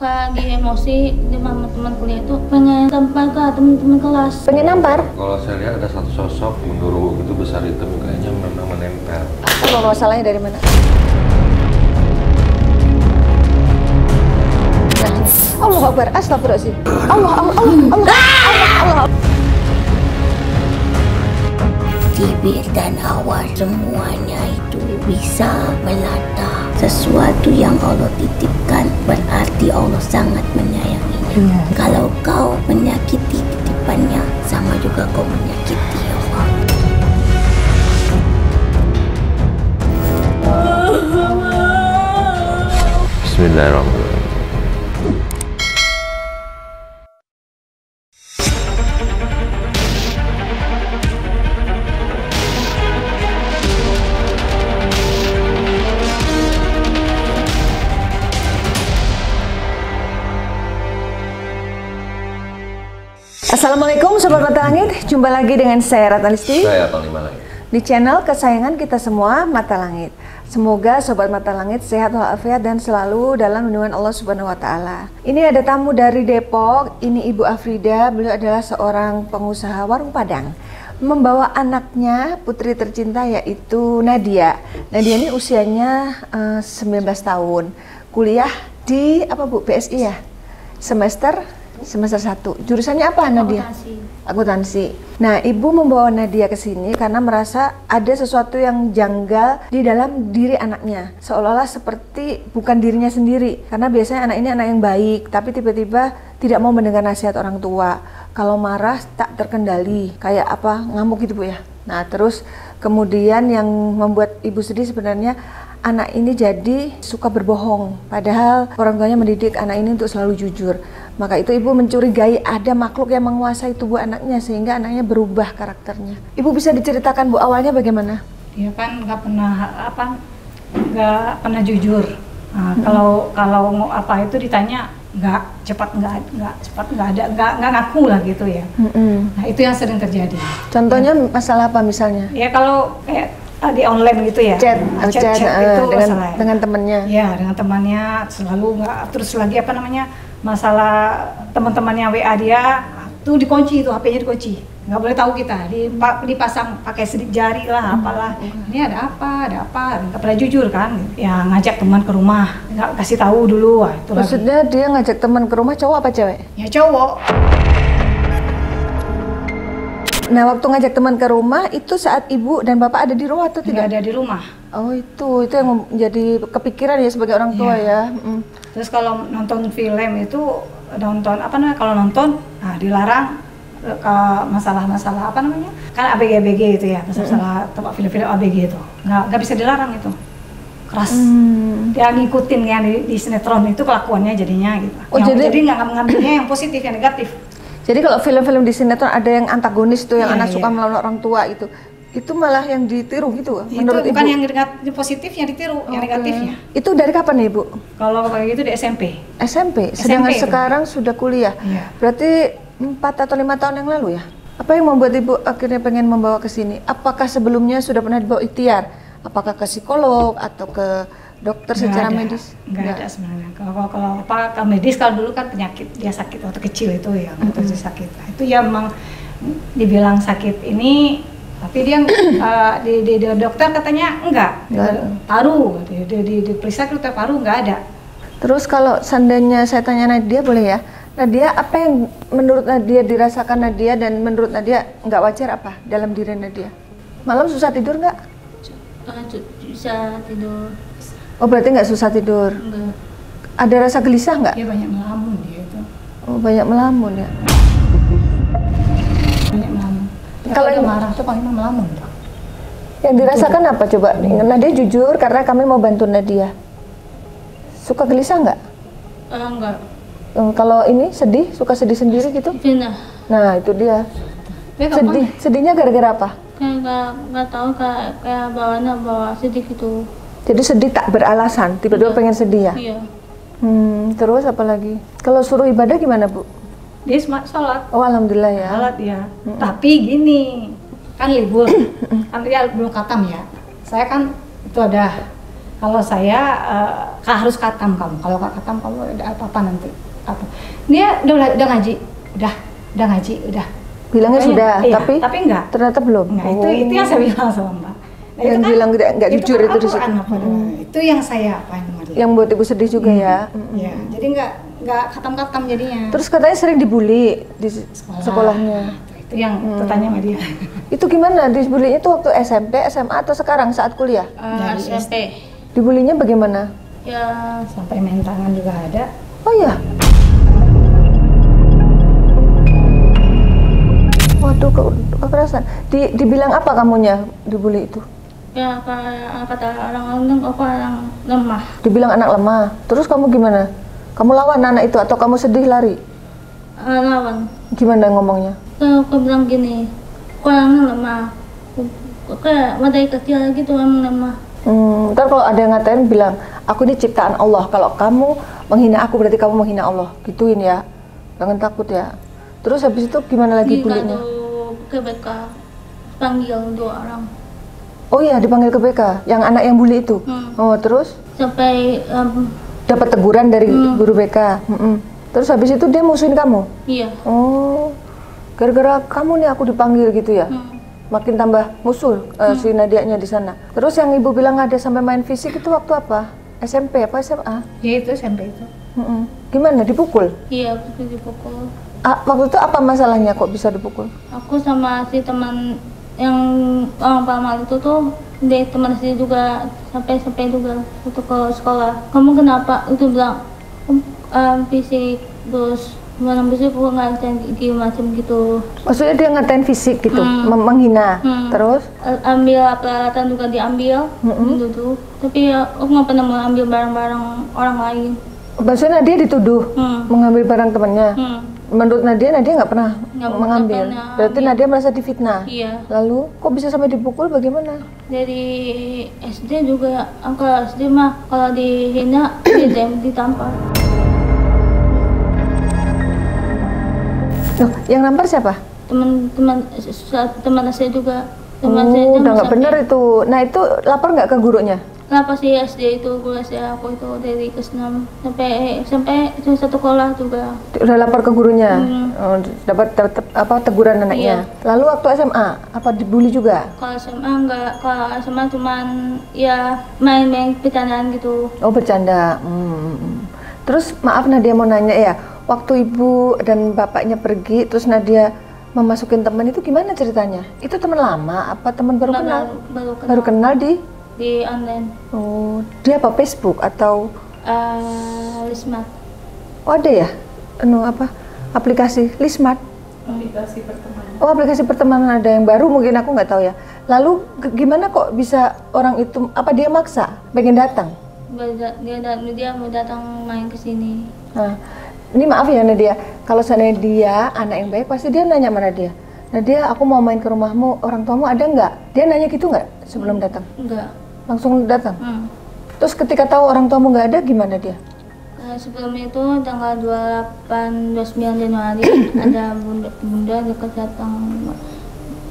lagi emosi sama teman kuliah itu pengen tampar ke teman-teman kelas. Pengen nampar? Kalau saya lihat ada satu sosok gundurwo gitu besar hitam kayaknya memang menempel. Apa masalahnya dari mana? Allah Akbar, astagfirullahaladzim. Allah. Bibir dan awal semuanya itu bisa melata. Sesuatu yang Allah titipkan berarti Allah sangat menyayanginya. Kalau kau menyakiti titipannya, sama juga kau menyakiti Allah. Bismillahirrahmanirrahim. Assalamualaikum Sobat Mata Langit, jumpa lagi dengan saya Ratna Listi. Saya Panglima Langit. Di channel kesayangan kita semua, Mata Langit. Semoga Sobat Mata Langit sehat walafiat dan selalu dalam lindungan Allah Subhanahu wa Ta'ala. Ini ada tamu dari Depok, ini Ibu Afrida. Beliau adalah seorang pengusaha warung Padang, membawa anaknya, putri tercinta yaitu Nadia. Nadia ini usianya 19 tahun, kuliah di apa Bu, BSI ya? Semester 1. Jurusannya apa Nadia? Akuntansi. Nah, Ibu membawa Nadia ke sini karena merasa ada sesuatu yang janggal di dalam diri anaknya. Seolah-olah seperti bukan dirinya sendiri. Karena biasanya anak ini anak yang baik, tapi tiba-tiba tidak mau mendengar nasihat orang tua. Kalau marah tak terkendali, kayak apa? Ngamuk gitu Bu ya. Nah, terus kemudian yang membuat Ibu sedih sebenarnya anak ini jadi suka berbohong. Padahal orang tuanya mendidik anak ini untuk selalu jujur. Maka itu Ibu mencurigai ada makhluk yang menguasai tubuh anaknya sehingga anaknya berubah karakternya. Ibu bisa diceritakan Bu awalnya bagaimana? Dia kan nggak pernah jujur. Nah, kalau mau apa itu ditanya nggak ngaku lah gitu ya. Nah itu yang sering terjadi. Contohnya masalah apa misalnya? Ya kalau kayak di online gitu ya. Chat itu dengan temannya. Ya dengan temannya selalu nggak, terus lagi apa namanya, masalah teman-temannya WA dia tuh dikunci, itu HP-nya dikunci, nggak boleh tahu kita, dipasang pakai sidik jari lah apalah. Ini ada apa nggak pernah jujur kan ya, ngajak teman ke rumah nggak kasih tahu dulu. Wah, itu maksudnya lagi. Dia ngajak teman ke rumah, cowok apa cewek? Ya cowok. Nah, waktu ngajak teman ke rumah itu saat Ibu dan Bapak ada di rumah atau tidak? Nggak ada di rumah. Oh, itu yang menjadi kepikiran ya sebagai orang tua ya. Terus kalau nonton film itu kalau nonton dilarang ke masalah-masalah apa namanya, kan ABG itu ya, masalah tempat film-film ABG itu nggak bisa dilarang, itu keras. Dia ngikutin yang di sinetron itu kelakuannya jadinya gitu. Oh, jadi nggak ngambilnya yang positif, yang negatif. Jadi kalau film-film di sinetron ada yang antagonis tuh, yang anak suka iya. melawan orang tua itu malah yang ditiru gitu menurut Itu bukan Ibu? yang positif yang ditiru, yang negatifnya. Itu dari kapan nih Ibu? Kalau kayak gitu di SMP. Sedangkan SMP sekarang sudah kuliah. Iya. Berarti 4 atau 5 tahun yang lalu ya? Apa yang membuat Ibu akhirnya pengen membawa ke sini? Apakah sebelumnya sudah pernah dibawa ikhtiar? Apakah ke psikolog atau ke dokter secara medis? Nggak ada sebenarnya. Kalau medis, kalau dulu kan penyakit dia sakit waktu kecil itu ya, waktu sakit. Nah, itu ya memang dibilang sakit ini, tapi dia di dokter katanya enggak. Paru, diperiksa ke dokter paru enggak ada. Terus kalau seandainya saya tanya Nadia boleh ya? Nadia, apa yang menurut Nadia dirasakan Nadia dan menurut Nadia nggak wajar apa dalam diri Nadia? Malam susah tidur nggak? Bisa tidur. Oh, berarti nggak susah tidur? Enggak. Ada rasa gelisah nggak? Dia banyak melamun dia itu. Oh, banyak melamun ya? Banyak melamun. Kalau dia marah tuh paling melamun. Yang dirasakan apa coba? Nadia jujur karena kami mau bantu Nadia. Suka gelisah nggak? Enggak. Kalau ini sedih, suka sedih sendiri gitu? Nah, itu dia. Sedihnya gara-gara apa? Kayak nggak tahu, kayak bawa sedih gitu. Jadi sedih tak beralasan, tiba-tiba pengen sedih ya? Iya. Terus apa lagi? Kalau suruh ibadah gimana Bu? Dia sholat. Oh, alhamdulillah ya. Sholat ya. Tapi gini, kan libur, kan dia belum khatam ya. Saya kan itu ada Kalau saya harus katam kamu. Kalau nggak katam kamu ada apa-apa nanti. Apa? Dia udah ngaji, udah ngaji, udah. Bilangnya sudah, iya, tapi enggak. ternyata belum. Enggak, itu yang saya bilang sama Mbak. Nah, Yang bilang nggak jujur itu di situ. Itu yang saya apain sama dia. Yang buat ibu sedih juga ya. Ya, jadi nggak katam-katam jadinya. Terus katanya sering dibully di sekolahnya. Itu yang bertanya sama dia. Itu gimana? Dibulinya tuh waktu SMP, SMA atau sekarang saat kuliah? Dari SMP. Dibulinya bagaimana? Ya Sampai main tangan juga ada. Oh ya. Waduh, kekerasan. Dibilang apa kamunya dibully itu? ya kata orang-orang aku orang lemah. Dibilang anak lemah. Terus kamu gimana? Kamu lawan anak itu atau kamu sedih lari? Lawan. Gimana ngomongnya? Aku bilang gini, aku orangnya lemah. Kayak dari kecil gitu emang lemah. Ntar kalau ada yang ngatain bilang, aku ini ciptaan Allah. Kalau kamu menghina aku berarti kamu menghina Allah. Gituin ya. Jangan takut ya. Terus habis itu gimana lagi bulinya? Ke BK, panggil 2 orang. Oh iya, dipanggil ke BK. Yang anak yang bully itu. Oh, terus Sampai dapat teguran dari guru BK. Terus habis itu dia musuhin kamu? iya. Oh, gara-gara kamu nih aku dipanggil gitu ya? Makin tambah musuh si Nadianya di sana. Terus yang ibu bilang ada sampai main fisik itu waktu apa? SMP apa SMA? Ya itu SMP itu. Gimana? Dipukul? Iya, aku dipukul. Waktu itu apa masalahnya kok bisa dipukul? Aku sama si teman yang orang Palmal itu tuh, dia teman sih juga sampai juga untuk ke sekolah. Kamu kenapa? Itu bilang fisik, terus malam fisik aku nggak cantik macam gitu. Maksudnya dia ngatain fisik gitu, menghina. Terus? Ambil peralatan juga diambil gitu tuh. Tapi aku nggak pernah mau ambil barang-barang orang lain. Maksudnya dia dituduh mengambil barang temannya. Menurut Nadia nggak pernah mengambil. pernah Berarti Nadia merasa difitnah. Iya. Lalu kok bisa sampai dipukul? Bagaimana? Dari SD juga, angka SD mah kalau dihina ditampar. Loh, yang nampar siapa? Teman saya juga. Oh, udah nggak bener itu. Nah itu lapor nggak ke gurunya? Kenapa sih SD itu guru SD aku itu dari kelas 6 sampai satu sekolah juga. Udah lapor ke gurunya? Oh, dapat apa teguran anaknya? Iya. Lalu waktu SMA apa dibully juga? Kalau SMA enggak, kalau SMA cuman ya main-main bercandaan gitu. Oh bercanda. Terus maaf Nadia mau nanya ya, waktu ibu dan bapaknya pergi terus Nadia memasukin teman itu gimana ceritanya? Itu teman lama apa teman baru kenal? Baru kenal di online. Oh, dia apa Facebook atau Lismat. oh ada ya? Aplikasi Lismat? Oh, aplikasi pertemanan ada yang baru mungkin aku nggak tahu ya. Lalu gimana kok bisa orang itu apa dia maksa pengen datang? Dia mau datang main ke sini. Nah, ini maaf ya Nadia, kalau seandainya dia anak yang baik pasti dia nanya sama Nadia. Nadia, aku mau main ke rumahmu, orang tuamu ada nggak? Dia nanya gitu nggak sebelum datang? Enggak. Langsung datang? Terus ketika tahu orang tuamu nggak ada gimana dia? Sebelumnya itu tanggal 29 Januari ada bunda dekat datang.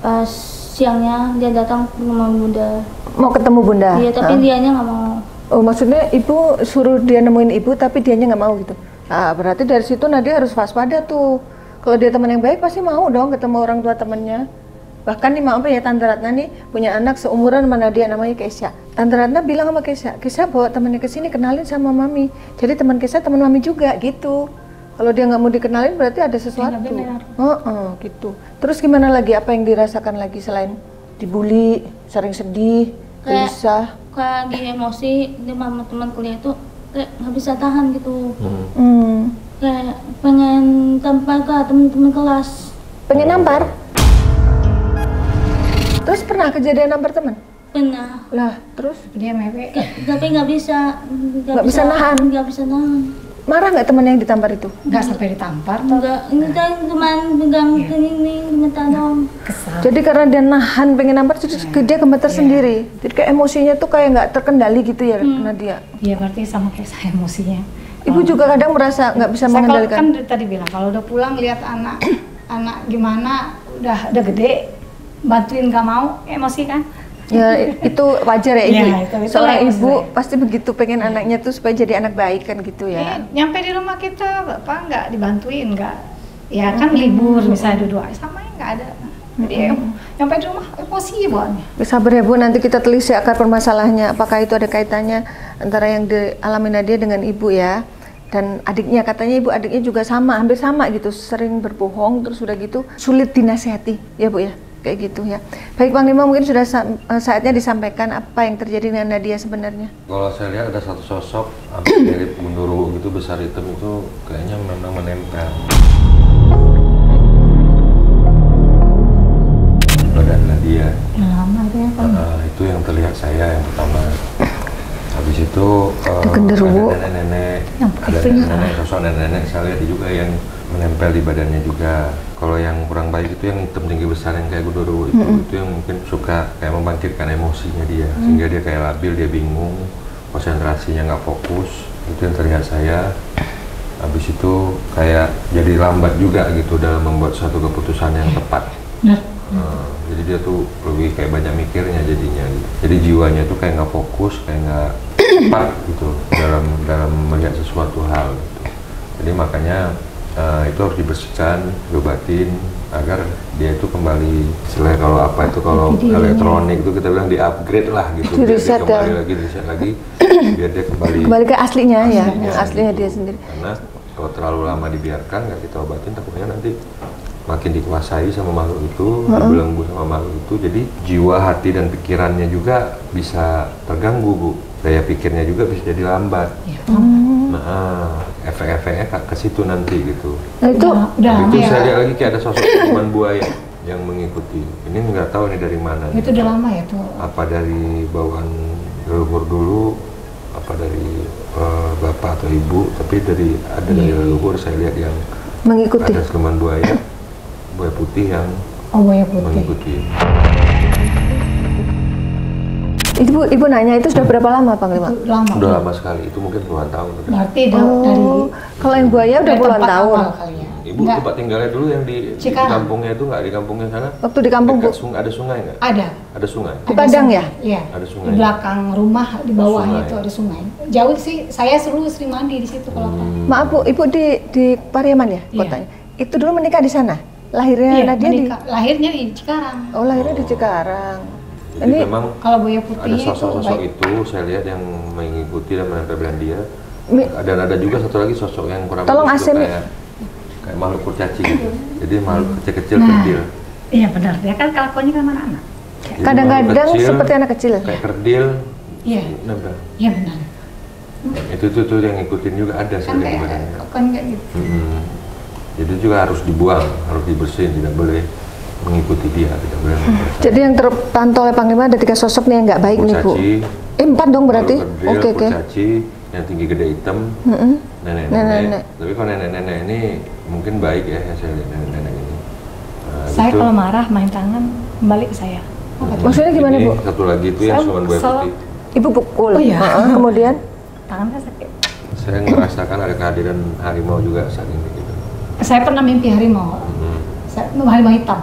Pas siangnya dia datang ke rumah bunda. Mau ketemu bunda? Iya, tapi dianya nggak mau. Oh, maksudnya ibu suruh dia nemuin ibu tapi dianya nggak mau gitu? Berarti dari situ Nadia harus waspada tuh. Kalau dia teman yang baik pasti mau dong ketemu orang tua temannya. Bahkan nih maaf ya Tante Ratna nih punya anak seumuran sama Nadia namanya Keisha. Tante Ratna bilang sama Keisha, Keisha bawa temannya ke sini kenalin sama mami. Jadi teman Keisha teman mami juga gitu. Kalau dia nggak mau dikenalin berarti ada sesuatu. Gitu. Terus gimana lagi? Apa yang dirasakan lagi selain dibully, sering sedih, gelisah? Kayak lagi emosi di mama teman kuliah itu kayak nggak bisa tahan gitu. Kayak pengen tampar ke teman-teman kelas. Pengen nampar? Terus pernah kejadian nampar teman? Pernah. Lah, terus? Dia mewek. Tapi nggak bisa nahan? Nggak bisa nahan. Marah nggak teman yang ditampar itu? Nggak sampai ditampar toh. Enggak, ini kan cuma pegang ini gemetar dong. Kesal. Jadi karena dia nahan pengen nampar, terus dia gemetar sendiri. Jadi kayak emosinya tuh kayak nggak terkendali gitu ya Nadia? Iya berarti sama kayak saya emosinya. Ibu juga kadang merasa nggak bisa Saya mengendalikan. kan tadi bilang kalau udah pulang lihat anak gimana udah gede bantuin nggak mau emosi kan. Ya itu wajar ya ibu. Ya, itu Seorang wajar. ibu pasti begitu pengen anaknya tuh supaya jadi anak baik kan gitu ya. Nyampe di rumah kita bapak nggak dibantuin, nggak, ya kan libur misalnya dua sama ya nggak ada. Jadi nyampe di rumah emosi bawaannya. Sabar ya Bu, nanti kita telisik akar permasalahannya. Apakah itu ada kaitannya antara yang dialami Nadia dengan ibu ya? Dan adiknya, katanya ibu adiknya juga sama, hampir sama gitu, sering berbohong, terus udah gitu sulit dinasehati ya Bu ya? Kayak gitu ya. Baik Panglima, mungkin sudah saatnya disampaikan apa yang terjadi dengan Nadia sebenarnya. Kalau saya lihat ada satu sosok hampir mirip gundurwo gitu, besar hitam itu kayaknya memang menempel. Badan Nadia. Lama itu ya Pak. Itu yang terlihat saya yang pertama. Habis itu genderuwo. ada nenek-nenek, Yang ada itunya. nenek, sosok nenek-nenek saya lihat juga yang menempel di badannya juga. Kalau yang kurang baik itu yang hitam tinggi besar yang kayak gundurwo itu yang mungkin suka kayak membangkitkan emosinya dia, sehingga dia kayak labil, dia bingung, konsentrasinya nggak fokus. Itu yang terlihat saya. Habis itu kayak jadi lambat juga gitu dalam membuat suatu keputusan yang tepat. Jadi dia tuh lebih kayak banyak mikirnya jadinya gitu. Jadi jiwanya tuh kayak nggak fokus, kayak nggak tepat gitu dalam melihat sesuatu hal gitu. Jadi makanya itu harus dibersihkan, diobatin agar dia itu kembali, istilahnya kalau apa itu kalau elektronik itu kita bilang di-upgrade lah gitu. Biar dia Di-reset kembali ya. lagi, di-reset lagi, biar dia kembali Ke aslinya ya, yang gitu. aslinya dia sendiri. Karena kalau terlalu lama dibiarkan nggak kita obatin, takutnya nanti makin dikuasai sama makhluk itu, dibelenggu sama makhluk itu, jadi jiwa, hati dan pikirannya juga bisa terganggu Bu. Daya pikirnya juga bisa jadi lambat. Nah, efek-efeknya ke situ nanti gitu. Nah itu udah lama Itu ya. saya lihat lagi kayak ada sosok siluman buaya yang mengikuti. Ini nggak tahu ini dari mana. Itu udah lama ya tuh. Apa dari bawaan leluhur dulu, apa dari bapak atau ibu, tapi ada dari leluhur saya lihat yang mengikuti. ada siluman buaya putih yang Oh buaya putih. mengikuti. Ibu nanya itu sudah berapa lama Panglima? Itu lama. Udah lama sekali, itu mungkin puluhan tahun udah. Berarti dari Kalau yang buaya udah dari puluhan tempat tahun. awal kali ya. Ibu Nggak, tempat tinggalnya dulu yang di Cikarang. kampungnya itu nggak, di kampungnya sana? Waktu di kampung Bu, Dekat ada sungai nggak? ada. Ada sungai. Di Padang ya? Iya. Ada sungai. Di belakang rumah di bawahnya Sungai. itu ada sungai. Jauh sih, saya sering mandi di situ kalau Pak. Maaf Bu, Ibu di Pariaman ya Iya. kotanya? Itu dulu menikah di sana? Lahirnya Iya, Nadia di... menikah. Lahirnya di Cikarang. Oh lahirnya di Cikarang. Jadi Ini memang Kalau buaya ada putih sosok-sosok baik. itu saya lihat yang mengikuti dan menempel dengan dia. Mi- Dan ada juga satu lagi sosok yang kurang Tolong bagus itu AC-nya. kayak makhluk kurcaci gitu. Jadi makhluk kecil-kecil Nah. kerdil. Iya benar, dia kan kelakuannya kan anak-anak. Jadi kadang-kadang makhluk kecil, seperti anak kecil. kayak kerdil Iya, nempel. iya benar. Itu yang ngikutin juga ada Kan saya lihat di kayak badannya. kan kayak gitu. Jadi juga harus dibuang, harus dibersihin, tidak boleh mengikuti dia, tidak boleh mempercayai. Jadi yang terpantau oleh Panglima ada 3 sosok nih yang nggak baik nih Bu. Kurcaci, 4 dong berarti? makhluk kerdil, Oke. kurcaci, yang tinggi gede hitam, Nenek-nenek. nenek-nenek. Tapi kalau nenek-nenek ini mungkin baik ya, saya lihat nenek-nenek ini. Nah, Saya gitu. kalau marah main tangan balik ke saya. Maksudnya gimana Ini Bu? satu lagi itu yang Saya siluman buaya kesel. putih. Ibu pukul. Oh, iya. Kemudian Tangan saya sakit. Saya merasakan ada kehadiran harimau juga saat ini gitu. Saya pernah mimpi harimau. Harimau hitam.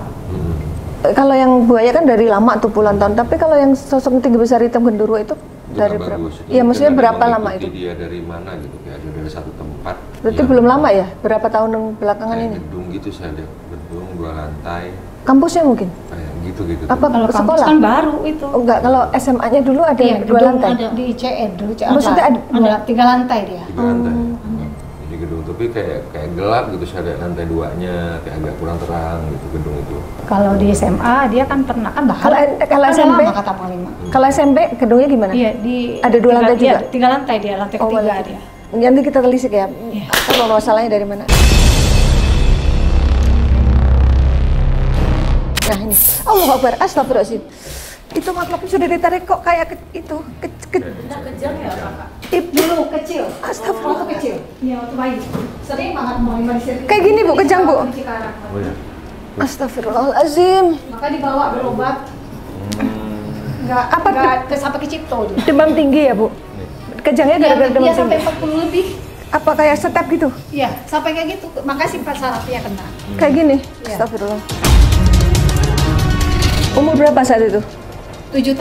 kalau yang buaya kan dari lama tuh puluhan tahun. Tapi kalau yang sosok tinggi besar hitam genderuwo itu Itu dari nggak berapa? bagus. Itu Iya maksudnya mungkin ada berapa yang lama mengikuti itu? Dia dari mana gitu, kayak ada dari satu tempat. Berarti yang belum lama ya? Berapa tahun belakangan kayak ini? gedung gitu saya lihat, gedung 2 lantai, Kampusnya mungkin? kayak gitu. Apa Kalau kampus sekolah? kan baru itu. Oh enggak, kalau SMA-nya dulu ada Iya, 2 gedung lantai. ada. Di CN dulu. Maksudnya ada 3 lantai dia. 3 lantai. Jadi gedung, tapi kayak gelap gitu, saya lihat lantai 2-nya kayak agak kurang terang gitu gedung itu. Kalau di SMA dia kan pernah kan bahkan Kalau ada SMP? lama kata Panglima. Kalau SMP gedungnya gimana? Iya di Ada 2 lantai juga? 3 lantai dia, lantai Oh, ketiga lantai. dia. Nanti kita telisik ya. Iya. Apa masalahnya dari mana? Nah ini, Allah Akbar, astagfirullahaladzim. Itu makhluknya sudah ditarik kok kayak itu. Dulu kecil. Astagfirullah. Waktu kecil. Iya waktu bayi. Sering banget Panglima di sini. Kayak gini Bu, kejang Bu. Di Cikarang. Oh ya. Astagfirullahaladzim. Maka dibawa berobat. Enggak sampai ke Cipto dia. Demam tinggi ya Bu? Kejangnya gara-gara demam Dia sampai tinggi? 40 lebih. Apa kayak step gitu? Iya, sampai kayak gitu. Makasih Pak sarafnya kena. Kayak gini? Iya. Astagfirullah. Umur berapa saat itu? 7 7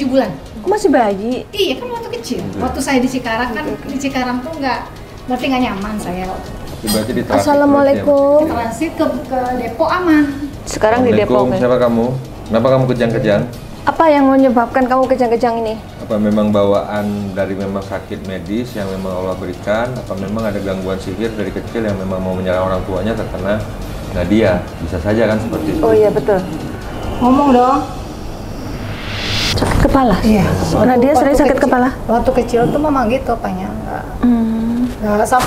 bulan. Oh, masih bayi. Iya kan waktu kecil. Waktu saya di Cikarang kan di Cikarang tuh berarti nggak nyaman saya waktu. Berarti di transit Assalamualaikum. Transit ke Depok aman. Sekarang di Depok. Assalamualaikum, siapa kamu? Kenapa kamu kejang-kejang? Apa yang menyebabkan kamu kejang-kejang ini? Apa memang bawaan dari memang sakit medis yang memang Allah berikan? Apa memang ada gangguan sihir dari kecil yang memang mau menyerang orang tuanya terkena Nadia? Bisa saja kan seperti itu. Oh iya betul. Ngomong dong. Sakit kepala? Iya. Nadia sering sakit kepala? Waktu kecil tuh memang gitu apanya.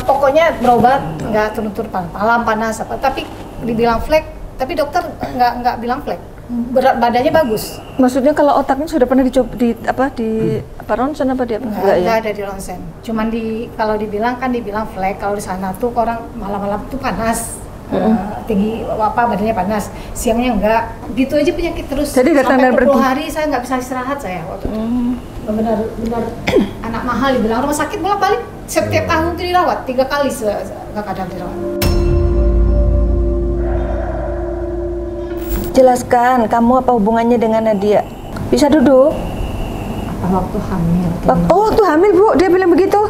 Pokoknya berobat nggak turun-turun panas apa. Tapi dibilang flek, tapi dokter nggak bilang flek. Berat badannya bagus. Maksudnya kalau otaknya sudah pernah dicoba di ronsen apa dia? Nggak ada di ronsen. Cuman kalau dibilang flek. Kalau di sana tuh orang malam-malam tuh panas. Tinggi badannya panas, siangnya enggak, gitu aja penyakit terus. Jadi sampai 20 hari saya nggak bisa istirahat saya waktu itu. Benar anak mahal dibilang rumah sakit bolak-balik setiap tahun tuh dirawat 3 kali kadang dirawat. Jelaskan kamu apa hubungannya dengan Nadia? Bisa duduk? Waktu hamil. Waktu hamil Bu, dia bilang begitu?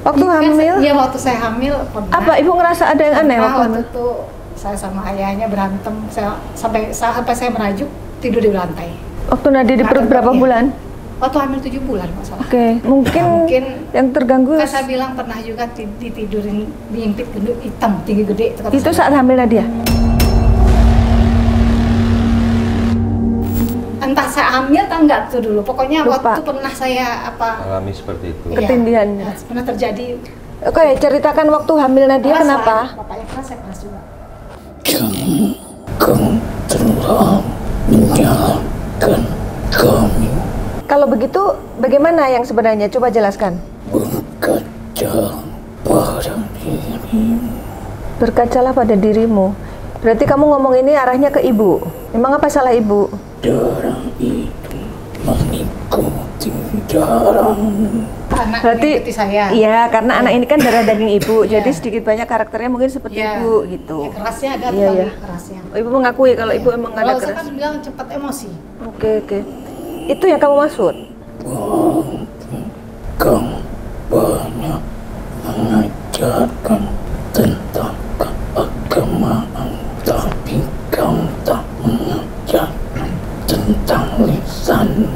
Waktu hamil? Iya, waktu saya hamil pernah. Apa ibu ngerasa ada yang aneh waktu hamil? Itu saya sama ayahnya berantem, sampai saya merajuk tidur di lantai. Waktu Nadia di perut berapa bulan? Waktu hamil 7 bulan masalah. Oke, mungkin yang terganggu. Kan saya bilang pernah juga ditidurin diimpit gendut hitam tinggi gede. Itu saat hamil Nadia? Entah saya hamil atau enggak tuh dulu. Pokoknya lupa. Waktu pernah saya alami seperti itu. Ketindihan. Ya, pernah terjadi. Oke, ceritakan waktu hamil Nadia keras kenapa? Bapaknya keras, saya keras juga. Kamu telah menyalahkan kami. Kalau begitu, bagaimana yang sebenarnya? Coba jelaskan. Berkaca pada dirimu. Berkacalah pada dirimu. Berarti kamu ngomong ini arahnya ke ibu. Memang apa salah ibu? Darah itu mengikuti darahmu. Anak Berarti mengikuti saya. iya, karena anak ini kan darah daging ibu, Iya. jadi sedikit banyak karakternya mungkin seperti Iya. ibu gitu. Ya, kerasnya ada Iya, tuh iya. kerasnya. Oh, ibu mengakui kalau ibu emang ada Kalau saya keras. kan bilang cepat emosi. Oke. Itu yang kamu maksud? Kamu banyak mengajarkan tentang keagamaan, tapi kamu tak mengajarkan tentang lisanmu.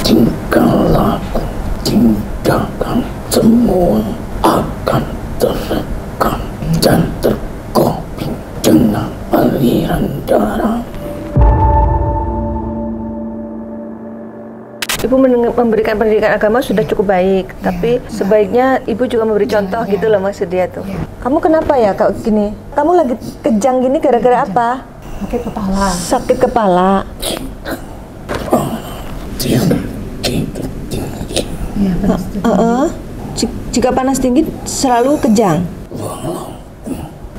Tingkah laku, tindakan semua akan terekam dan terkopi dengan aliran darah. Ibu memberikan pendidikan agama sudah cukup baik, tapi sebaiknya ibu juga memberi contoh gitu loh maksud dia tuh. Kamu kenapa ya kau gini? Kamu lagi kejang gini gara-gara apa? Sakit kepala. Sakit kepala. Iya, benar. Jika panas tinggi selalu kejang.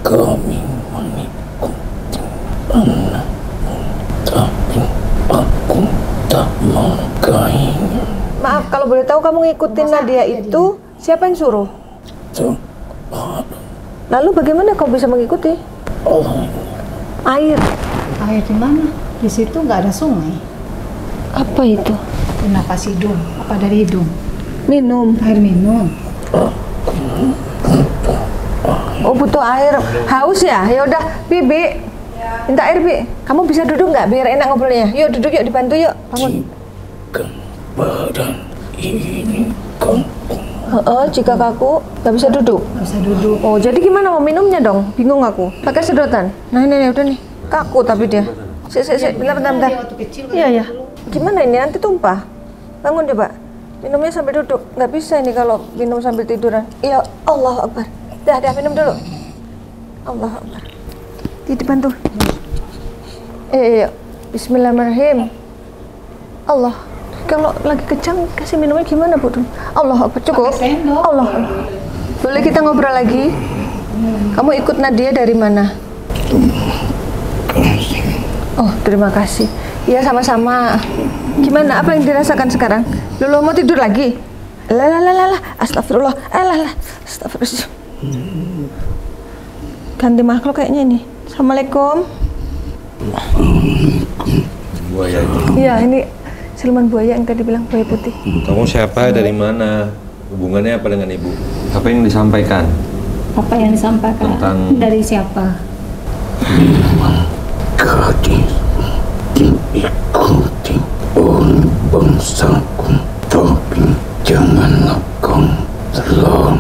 Kami mengikuti anak, tapi aku tak melukai. Maaf kalau boleh tahu kamu ngikutin Nadia itu siapa yang suruh? Lalu bagaimana kau bisa mengikuti? Air. Air di mana? Di situ nggak ada sungai. Apa itu? Napas hidung. Apa dari hidung? Minum. Air minum. Oh butuh air. Haus ya? Ya udah, Bibi. Minta air, Bi. Kamu bisa duduk nggak biar enak ngobrolnya? Yuk duduk yuk, dibantu yuk. Bangun. Badan ini kaku. Jika kaku nggak bisa duduk. Nggak bisa duduk. Oh jadi gimana mau minumnya dong? Bingung aku. Pakai sedotan. Nah ini udah nih. Kaku tapi dia. Bentar. Dia waktu kecil kan Iya. dulu. Gimana ini nanti tumpah? Bangun coba. Minumnya sambil duduk. Nggak bisa ini kalau minum sambil tiduran. Iya, Allah Akbar. Dah minum dulu. Allah Akbar. Dibantu. Iya. Bismillahirrahmanirrahim. Allah. Kalau lagi kejang kasih minumnya gimana, Bu? Allah Akbar. Cukup. Pakai sendok. Allah. Boleh kita ngobrol lagi? Kamu ikut Nadia dari mana? Oh, terima kasih. Iya, sama-sama. Gimana? Apa yang dirasakan sekarang? Lulu mau tidur lagi? Lah. Astagfirullah. Astagfirullah. Ganti makhluk kayaknya ini. Assalamualaikum. Buaya itu. Iya, ini siluman buaya yang tadi bilang buaya putih. Kamu siapa? Dari mana? Hubungannya apa dengan ibu? Apa yang disampaikan? Apa yang disampaikan Tentang- dari siapa? Gadis diikuti oleh bangsaku, tapi janganlah kau selalu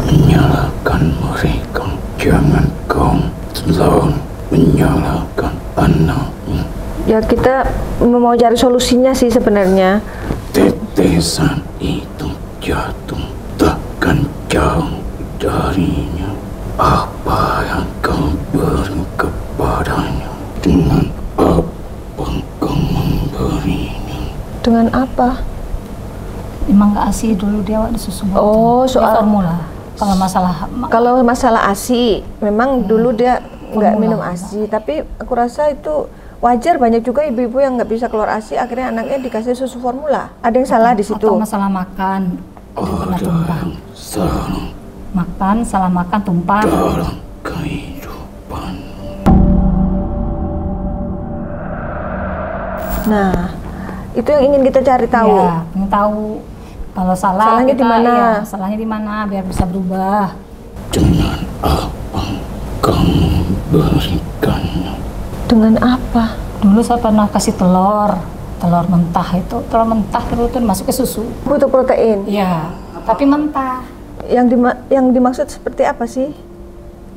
menyalahkan mereka. Jangan kau selalu menyalahkan anakmu. Ya kita mau cari solusinya sih sebenarnya. Tetesan itu jatuh takkan jauh darinya. Apa yang kau beri kepadanya, dengan apa kau memberinya. Dengan apa? Emang nggak ASI dulu dia waktu susu buatan. Oh, Dia soal- formula. Kalau masalah Kalau masalah ASI, memang dulu dia nggak Formula. minum ASI, tapi aku rasa itu wajar. Banyak juga ibu-ibu yang nggak bisa keluar ASI, akhirnya anaknya dikasih susu formula. Ada yang salah di situ. atau masalah makan, dia pernah Ada tumpah. yang salah Makan, salah makan tumpah. dalam kehidupan. Nah, itu yang ingin kita cari tahu. Ya, ingin tahu kalau salah. Salahnya di mana? Ya, salahnya di mana biar bisa berubah. Dengan apa kamu berikannya. Dengan apa? Dulu saya pernah kasih telur mentah itu, telur mentah terus itu masuk ke susu. Butuh protein. Iya, tapi mentah. Yang dimaksud seperti apa sih?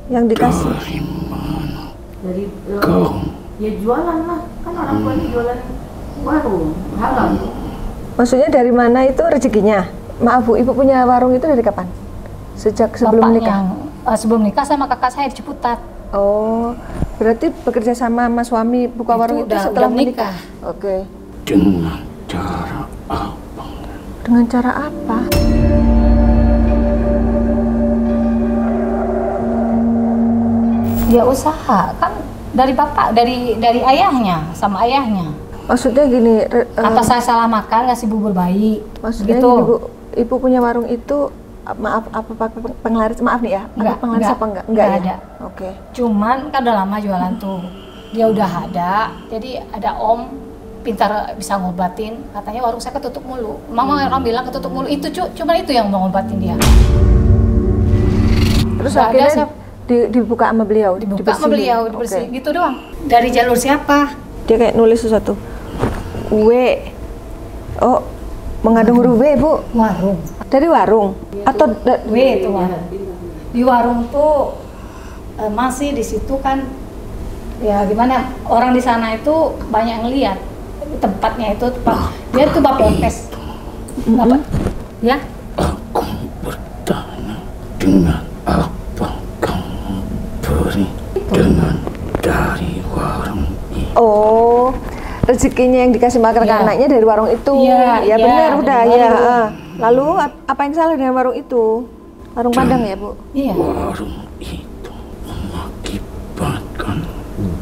Yang dikasih? Dari mana Dari kau ya jualan lah, kan orang tuanya jualan warung halal. Maksudnya dari mana itu rezekinya? Maaf Bu, Ibu punya warung itu dari kapan? Sejak sebelum Bapaknya nikah? sebelum nikah sama kakak saya di Ciputat. Oh, berarti bekerja sama sama suami buka Itu warung itu udah setelah menikah. menikah? Oke. dengan cara apa? Dengan cara apa? Dia usaha kan dari bapak, dari ayahnya sama ayahnya. Maksudnya gini, Apa saya salah makan ngasih bubur bayi? maksudnya Gitu. gini Bu, Ibu punya warung itu maaf apa penglaris, maaf nih ya, Enggak, apa penglaris enggak. apa enggak? Enggak ya? ada. Oke. Cuman kan udah lama jualan tuh. Dia udah ada, jadi ada om pintar bisa ngobatin. Katanya warung saya ketutup mulu. Mama orang bilang ketutup mulu itu cuman itu yang mau ngobatin dia. Terus Nggak ada, akhirnya saya- dibuka sama beliau, Dibuka sama beliau, dibersihin Oke. gitu doang. Dari jalur siapa? Dia kayak nulis sesuatu. W. Oh, mengandung huruf W, Bu. Warung. Dari warung atau W itu warung. Di warung tuh masih di situ kan ya gimana orang di sana itu banyak ngeliat tempatnya itu dia tuh bapepes. Bapak ya Aku bertanya, dengan apa kamu beri dengan dari warung ini? Oh, rezekinya yang dikasih makan ke Iya. anaknya dari warung itu. Iya, ya iya, benar udah dari ya. warung. Lalu apa yang salah dengan warung itu? Warung Padang ya, Bu? iya Warung itu mengakibatkan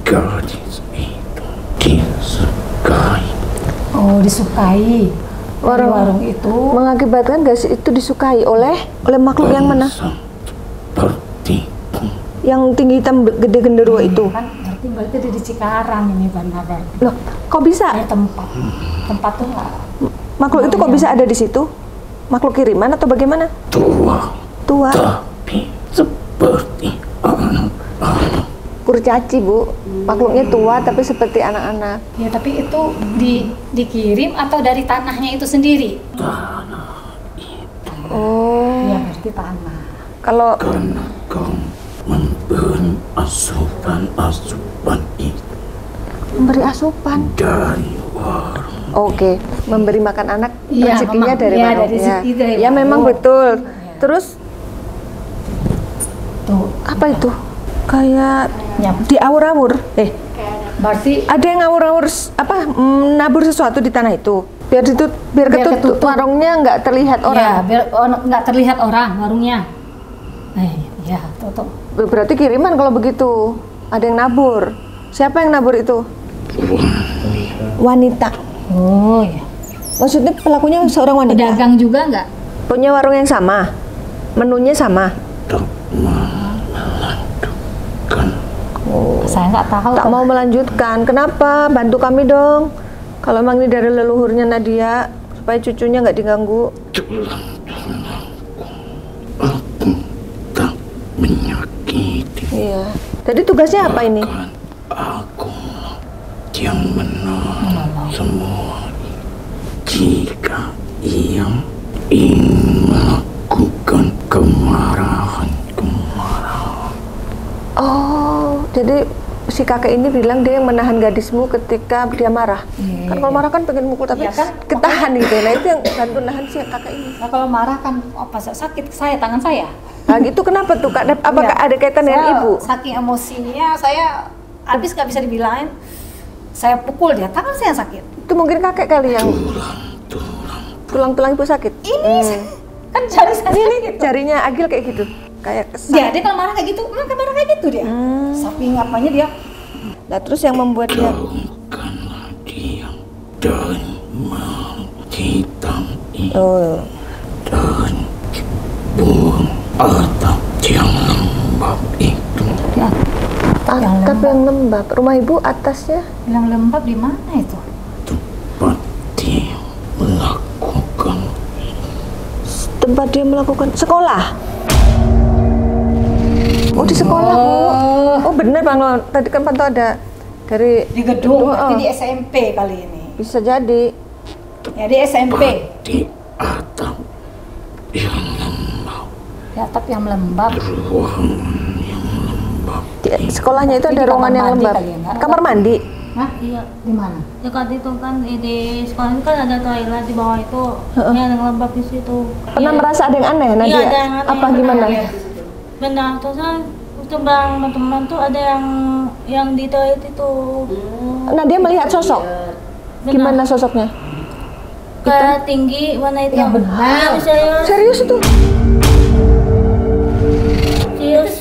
gadis itu disukai. oh disukai. Dari Warung- warung itu Mengakibatkan gas itu disukai oleh makhluk yang mana? Bangsa sepertiku. Yang tinggi hitam gede genderuwo itu. kan berarti di Cikarang ini benar. Loh, kok bisa? Ada tempat tuh nggak Makhluk itu kok bisa ada di situ? Makhluk kiriman atau bagaimana? Tua. Tapi seperti anak-anak. Kurcaci, Bu. Makhluknya tua tapi seperti anak-anak. ya tapi itu dikirim atau dari tanahnya itu sendiri? Oh. Ya berarti tanah. Kalau Karena kau memberi asupan itu memberi asupan. dari warung. Oke, memberi makan anak Iya, rezekinya memang. dari Iya, warung. dari rezeki dari Ya memang warung. betul. Terus Tuh, apa itu? Kayak ya, diawur-awur. berarti Ada yang ngawur-ngawur nabur sesuatu di tanah itu. Biar ketutup ketutup. warungnya nggak terlihat ya orang. biar nggak terlihat orang warungnya. Ya, tuh. Berarti kiriman kalau begitu. Ada yang nabur. Siapa yang nabur itu? Wanita. Oh ya. Maksudnya pelakunya seorang wanita. Pedagang juga nggak? Punya warung yang sama. Menunya sama. Tak melanjutkan Saya nggak tahu. Tak mau melanjutkan. Kenapa? Bantu kami dong. Kalau emang ini dari leluhurnya Nadia, supaya cucunya nggak diganggu. Aku tak menyakiti. Iya. Jadi tugasnya apa ini? Aku yang menolong semua. Jika ia ingin melakukan kemarahan. Oh, jadi si kakek ini bilang dia yang menahan gadismu ketika dia marah. Kan kalau marah kan pengen mukul tapi ketahan gitu. Nah itu yang bantu nahan si kakek ini. Nah, kalau marah kan apa sakit saya tangan saya. Nah gitu kenapa tuh Kak? Apakah ada kaitan dengan ibu? Saking emosinya saya habis nggak bisa dibilangin. Saya pukul dia, tangan saya sakit. Itu mungkin kakek kali yang tulang ibu sakit. Ini kan jari saya Ini jarinya Agil kayak gitu. Kayak kesal. Dia kalau marah kayak gitu, marah kayak gitu dia. Saking apanya dia. Nah terus yang membuat dia Jauhkanlah dia dari malu hitam ini. Dan buang atap yang lembab itu. atap yang lembab. Rumah ibu atasnya. Yang lembab di mana itu? Tempat dia melakukan. Tempat dia melakukan sekolah. Oh di sekolah Bu. Oh bener Bang, tadi kan pantau ada dari Di gedung, berarti di SMP kali ini. bisa jadi. Ya di SMP. Di atap yang lembab. Di atap yang lembab. Ruangan yang lembab. Di sekolahnya itu Di ada kamar ruangan yang mandi lembab. kali ya, Mbak? Kamar mandi. Hah? Iya. Di mana? Dekat itu kan di sekolah itu kan ada toilet di bawah itu. Yang lembab di situ. Pernah Iya. merasa ada yang aneh Nadia? Iya, ada yang aneh. Apa gimana? Benar, terus kan itu bareng teman-teman tuh ada yang di toilet itu. Nadia melihat sosok. Benar. Gimana sosoknya? Kayak tinggi warna hitam. Yang benar. Serius. Serius itu? Serius.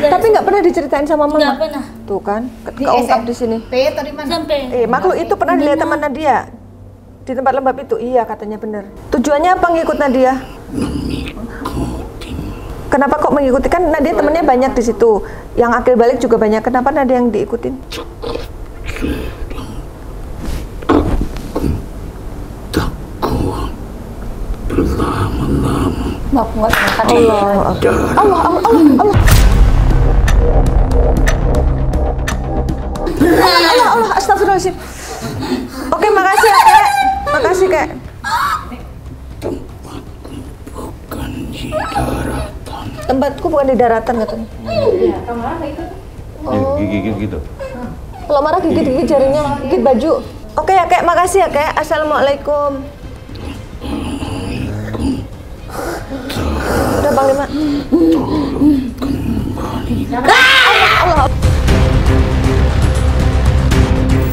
Tapi nggak pernah diceritain sama mama? Nggak pernah. Tuh kan, Di keungkap SMP di sini. atau di mana? Sampai. Makhluk itu pernah dilihat teman Nadia di tempat lembab itu. Iya katanya bener. Tujuannya apa ngikut Nadia? Kenapa kok mengikuti? Kan Nadia temennya banyak di situ. Yang akil balik juga banyak. Kenapa Nadia yang diikutin? Tak kuat berlama-lama. Nggak kuat makan. Allah, astagfirullahaladzim. Oke, makasih ya, Kak. Makasih, Kak. Bukan di daratan. Tempatku bukan di daratan katanya. Gigit gitu. Kalau marah gigit-gigit jarinya, gigit baju. Oke ya, Kak. Makasih ya, Kak. Assalamualaikum. Udah, Bang Lima. Allah.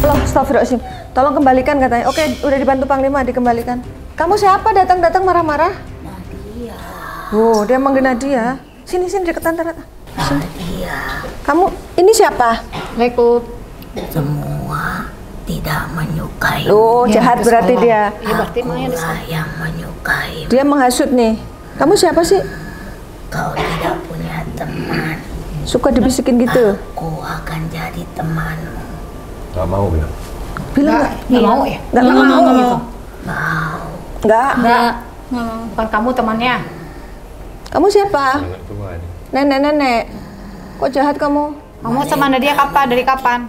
Allah, astagfirullahaladzim. Tolong kembalikan katanya. Oke, udah dibantu Panglima, dikembalikan. Kamu siapa datang-datang marah-marah? Nadia. Oh, dia manggil Nadia. Sini deketan Nadia. Nadia. Kamu ini siapa? Lekut. Semua tidak menyukai. Oh, Ya, jahat ke berarti sekolah. dia. Iya, berarti Maya di Akulah yang menyukai. Dia menghasut nih. Kamu siapa sih? Kau tidak punya teman. Suka dibisikin gitu. Aku akan jadi temanmu. Gak mau bilang. Bilang Nggak mau ya? Nggak mau gitu. Mau. Nggak. Enggak. Bukan kamu temannya. Kamu siapa? Anak tua ini. Nenek. Kok jahat kamu? Kamu sama Nadia kapan? Dari kapan?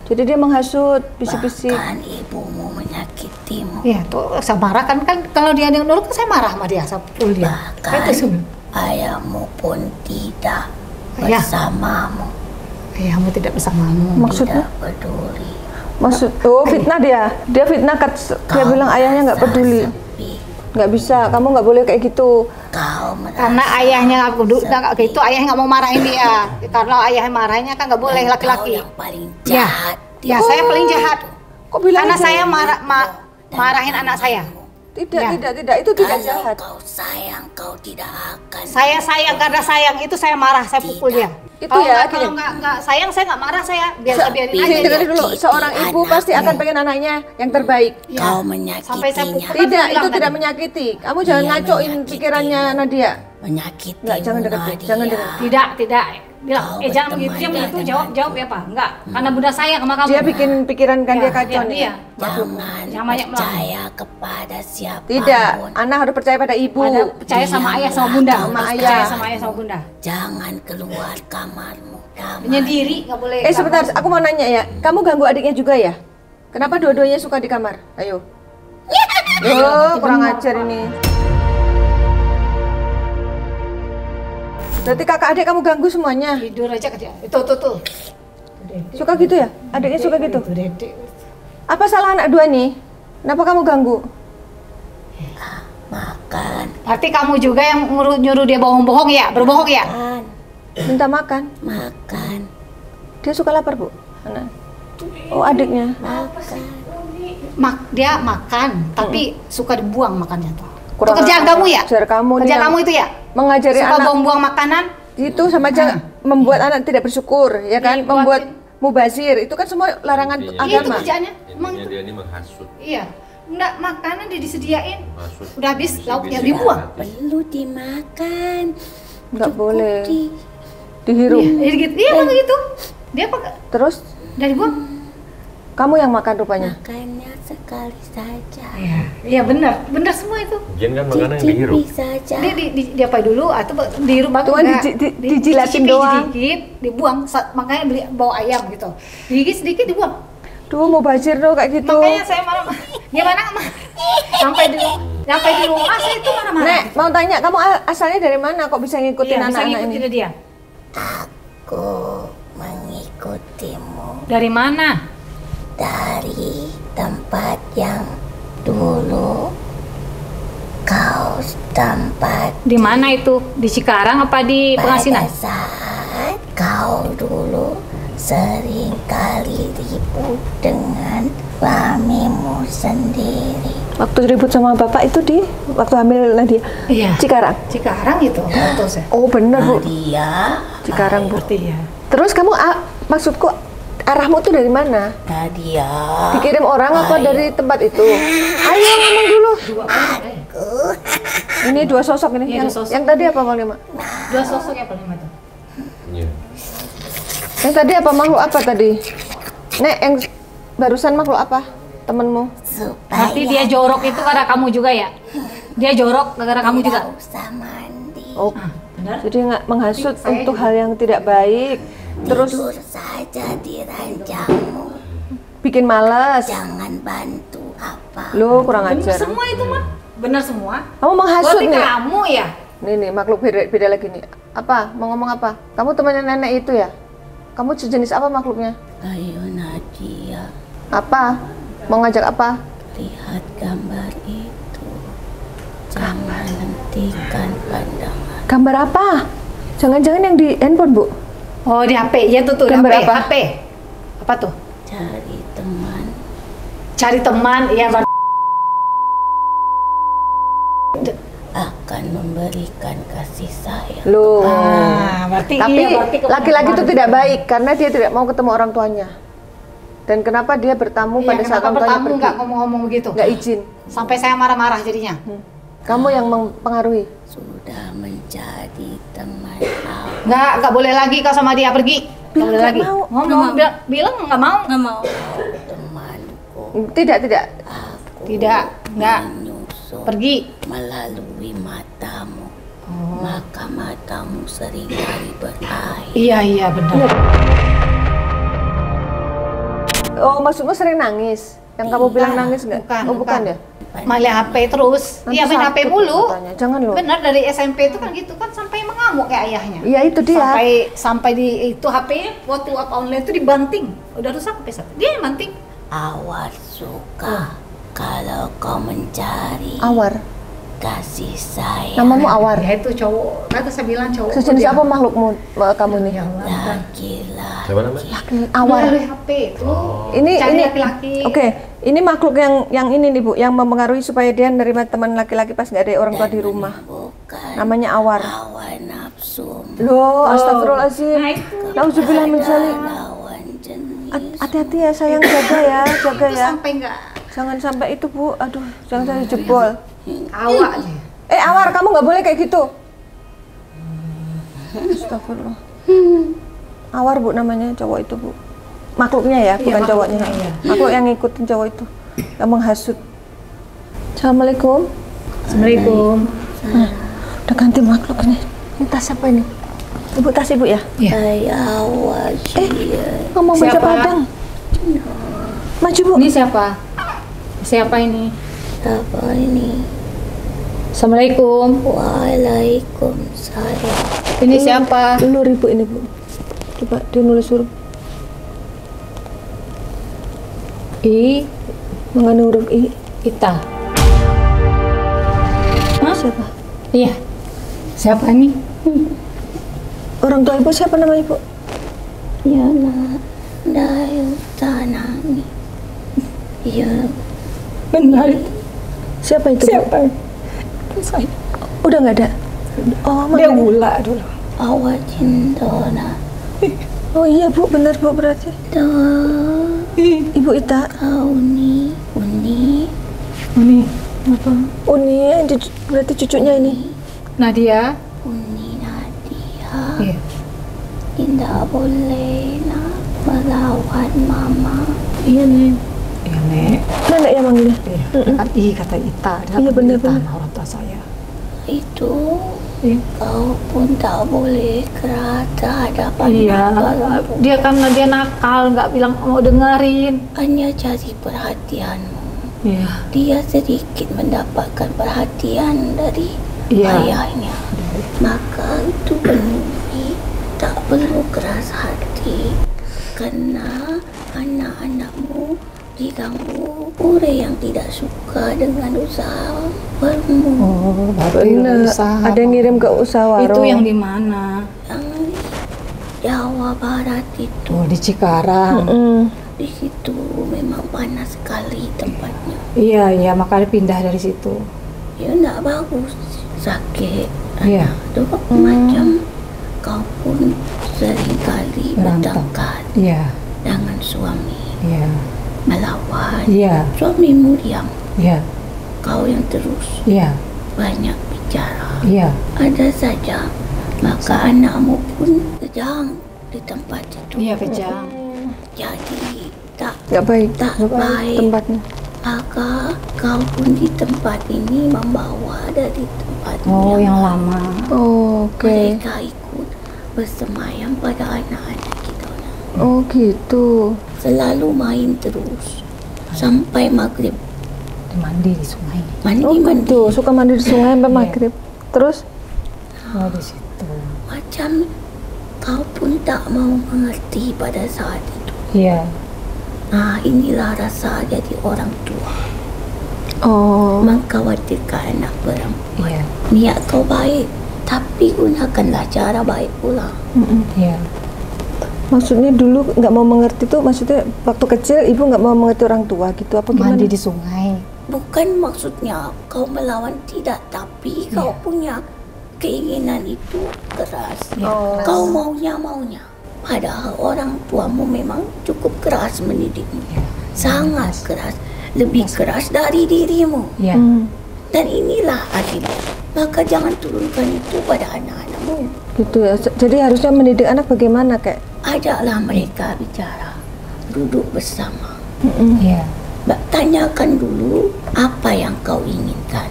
Jadi dia menghasut, bisik-bisik. Bahkan ibumu menyakitimu. Iya, tuh saya marah kan kalau dia yang nurut saya marah sama dia, saya pukul dia. Bahkan Itu sih. ayahmu pun tidak Ayah. bersamamu. Ayahmu tidak bersamamu. Maksudnya? Tidak peduli. Fitnah dia. Dia fitnah, dia bilang ayahnya nggak peduli. Sepi. Nggak bisa, kamu nggak boleh kayak gitu. Kau merasa Karena ayahnya nggak peduli, nggak gitu, ayahnya nggak mau marahin dia. Kalau ayahnya marahnya kan nggak boleh kau laki-laki. yang paling Ya, jahat. ya saya paling jahat. Kok bilang Karena jahat? saya marahin anak saya. Tidak, Ya. tidak. Itu tidak Kalau jahat. kau sayang, kau tidak akan. Saya sayang karena sayang itu saya marah, saya pukul dia. Itu Kalau ya, kalau gini. nggak sayang saya nggak marah, saya biarin Gini, aja. dengerin dulu. Seorang ibu pasti akan pengen anaknya yang terbaik. Kau Sampai saya menyakitinya. pukul. Tidak, itu bilang tidak tadi. menyakiti. Kamu jangan Dia ngacoin menyakitimu. pikirannya Nadia. Menyakitimu. Nggak, jangan deketin, Nadia. jangan deketin. Tidak. bilang, jangan begitu, dia begitu, jawab ya Pak, enggak, karena bunda sayang sama kamu. Dia bikin pikiran kan dia kacau nih. Iya. Jangan banyak percaya kepada siapa. Tidak, anak harus percaya pada ibu. Percaya sama ayah sama bunda, Sama ayah. percaya sama ayah sama bunda. Jangan keluar kamarmu. Menyendiri nggak boleh. Sebentar, aku mau nanya ya. Kamu ganggu adiknya juga ya? Kenapa dua-duanya suka di kamar? Ayo. Oh, kurang ajar ini. Berarti kakak adik kamu ganggu semuanya? Tidur aja ke dia. Tuh. Suka gitu ya? Adiknya suka gitu? Dedek. Apa salah anak dua nih? Kenapa kamu ganggu? Makan. Berarti kamu juga yang nyuruh dia bohong-bohong ya? Berbohong ya? Minta makan? Makan. Dia suka lapar, Bu? Anak. Oh, adiknya. Dia makan, tapi suka dibuang makannya tuh. Kurang Itu kerjaan ajar. kamu ya? Kerjaan kamu itu ya? Mengajari Suka anak buang-buang makanan? itu sama aja membuat anak tidak bersyukur, ya kan? Dibuatin. Membuat mubazir, itu kan semua larangan Iya itu agama. kerjaannya. Emang Intinya dia ini menghasut. iya. Enggak, makanan dia disediain. Menghasut. Udah habis, Bisi-bisi lauknya dibuang. hati. Perlu dimakan. Nggak boleh Cukup dihirup. Iya gitu. Iya emang gitu. Dia pakai Terus dari buang. kamu yang makan rupanya. Makannya sekali saja. Iya benar semua itu. Jen kan makanan yang dihirup. Cicipi saja. Dia dia apa dulu atau dihirup batu Tuhan enggak? dijilatin Dicicipi doang. sedikit, dibuang. Makanya beli bawa ayam gitu. Digigit sedikit dibuang. Duh, mubazir tuh kayak gitu. Makanya saya marah. Gimana sampai di rumah saya itu marah-marah. Nek, mau tanya, kamu asalnya dari mana kok bisa ngikutin Iya, bisa anak-anak ngikutin ini? dia. Aku mengikutimu Dari mana? dari tempat yang dulu kau tempat. Di mana itu? Di Cikarang apa di Pengasinan? Pada saat kau dulu sering kali ribut dengan suamimu sendiri. Waktu ribut sama bapak itu di waktu hamil Nadia. Iya. Cikarang. Cikarang itu. Betul saya. Oh, bener, Bu. Nadia, Cikarang, Bu. Iya. Terus kamu maksudku arahmu tuh dari mana? Nadia, Dikirim orang apa dari tempat itu? Ayo ngomong dulu. Ini dua sosok ini. Iya, Yang, dua sosok. yang tadi apa Maulima? Dua sosok ya paling itu. Iya. Yang tadi apa makhluk apa tadi? Nek, yang barusan makhluk apa? Temenmu? Berarti dia jorok itu karena kamu juga ya? Dia jorok gara-gara kamu juga? tidak usah mandi. Oh, Benar? jadi nggak menghasut Saya untuk juga. hal yang tidak baik. Terus Tidur saja di ranjangmu. bikin malas. Jangan bantu apa. Lo kurang Benar ajar. semua itu mah. Benar semua. Kamu menghasut Berarti nih. kamu ya? Nih makhluk beda lagi nih. Apa? Mau ngomong apa? Kamu temannya nenek itu ya? Kamu sejenis apa makhluknya? Ayo Nadia, Apa? Mau ngajak apa? lihat gambar itu. Jangan hentikan pandangan. Gambar apa? Jangan-jangan yang di handphone, Bu? Oh di HP, ya tuh Gambar HP, apa? HP. Apa tuh? Cari teman. Cari teman, ya Akan memberikan kasih sayang. Loh. berarti Tapi iya, berarti laki-laki itu tidak baik karena dia tidak mau ketemu orang tuanya. Dan kenapa dia bertamu pada saat orang tuanya pertama pergi? nggak ngomong-ngomong begitu? Nggak izin. Sampai saya marah-marah jadinya. Kamu yang mempengaruhi. Sudah menjadi teman awal. Nggak boleh lagi kau sama dia pergi. Nggak Bilang boleh nggak lagi. mau. Ngomong, bilang nggak mau. Nggak mau. Temanku Tidak. Tidak, nggak. menyusup Pergi. melalui matamu. Maka matamu seringkali berair. Iya benar. Oh, maksudmu sering nangis? Yang kamu bilang nangis nggak? bukan, Oh, bukan ya? Main HP terus. Nanti Iya main HP sakit mulu. matanya. Jangan loh. Benar dari SMP itu kan gitu kan sampai mengamuk kayak ayahnya. Iya itu dia. Sampai di itu HP-nya waktu apa online itu dibanting. Udah rusak HP satu. Dia yang banting. Awar suka kalau kau mencari Awar. kasih sayang. Namamu Awar. Ya itu cowok. Kata saya bilang cowok. Sejenis dia. apa makhlukmu kamu nih? Ya Allah. Laki-laki. Siapa namanya? Awar. Melalui HP itu. Ini Cari laki-laki. Oke, ini makhluk yang ini nih Bu, yang mempengaruhi supaya dia menerima teman laki-laki pas nggak ada orang tua di rumah. Bukan Namanya Awar. hawa nafsu. Loh, astagfirullahaladzim. Nah, itu. Nauzubillah min dzalik. Lawan jenis. Hati-hati ya sayang, jaga ya, jaga Itu ya. sampai enggak Jangan sampai itu Bu, aduh, jangan sampai jebol. awak aja. Awar, kamu nggak boleh kayak gitu. Astagfirullah. Awar Bu namanya cowok itu Bu. Makhluknya ya, bukan cowoknya. iya. Makhluk yang ngikutin cowok itu, yang menghasut. Assalamualaikum. Assalamualaikum. Udah ganti makhluk ini. Ini tas apa ini? Ibu tas Ibu ya? Saya wajib. Ngomong bahasa Siapa? Padang. Maju Bu. Ini siapa? Siapa ini? Apa ini? Assalamualaikum. Waalaikumsalam. Ini siapa? Nur Ibu ini Bu. Coba dia nulis huruf I. mengandung huruf I. Ita. Siapa? Iya. Siapa ini? Orang tua Ibu siapa nama Ibu? Ya nak, dayu tanami. Ya, Benar. Siapa itu? Bu? Siapa? Saya. Udah nggak ada. Oh, Dia mana? gula dulu. awak cintona. Oh iya Bu, benar Bu berarti. Ibu Ita. Kau ni, uni, Ini apa? Uni berarti cucunya ini. Nadia. uni Nadia. Iya. Tidak boleh nak melawan mama. Iya nek. Iya nek. Nenek yang manggilnya. Iya. Kan I kata Ita. Iya, benar, Ita, benar. orang tua saya. Itu Iya. kau pun tak boleh keras terhadap Iya. anak perempuan. Dia karena dia nakal, nggak bilang mau dengerin. Hanya cari perhatianmu. Iya. Dia sedikit mendapatkan perhatian dari Iya. ayahnya. Maka itu Benumi tak perlu keras hati. Karena anak-anakmu diganggu orang yang tidak suka dengan usaha warmu. Oh, baru Bener. usaha. Ada yang ngirim ke usaha warung. Itu yang di mana? Yang di Jawa Barat itu. Oh, di Cikarang. Di situ memang panas sekali tempatnya. Iya, iya, makanya pindah dari situ. Ya nak bagus. Sakit. Iya. Itu macam kau pun seringkali Berantem. bertengkar Iya, dengan suami, iya, melawan. iya, Suamimu diam, iya, kau yang terus iya, banyak bicara. iya. Ada saja, maka anakmu pun kejang di tempat itu. Iya, kejam. Jadi tak Nggak baik. tak Nggak baik. tempatnya. Maka kau pun di tempat ini membawa dari tempat Oh, yang lama. Oh, oke. mereka ikut bersemayam pada anak-anak kita. Oh gitu. Selalu main terus sampai maghrib. Mandi di sungai. Mandi Oh mandi gitu. Suka mandi di sungai sampai Iya. maghrib. Terus? Oh, di situ. macam kau pun tak mau mengerti pada saat itu. Iya. Nah, inilah rasa jadi orang tua, Oh. mengkhawatirkan anak perempuan. Iya. Niat kau baik, tapi gunakanlah cara baik pula. Iya. Maksudnya dulu nggak mau mengerti tuh, maksudnya waktu kecil ibu nggak mau mengerti orang tua gitu apa gimana? Mandi di sungai. Bukan maksudnya kau melawan, tidak, tapi kau punya keinginan itu keras. Iya, Kau maunya. Padahal orang tuamu memang cukup keras mendidikmu. Sangat keras. Lebih keras dari dirimu. Iya. Dan inilah akibat. Maka jangan turunkan itu pada anak-anakmu. Gitu ya. Jadi harusnya mendidik anak bagaimana kayak? Ajaklah mereka bicara. Duduk bersama. Iya. Tanyakan dulu apa yang kau inginkan.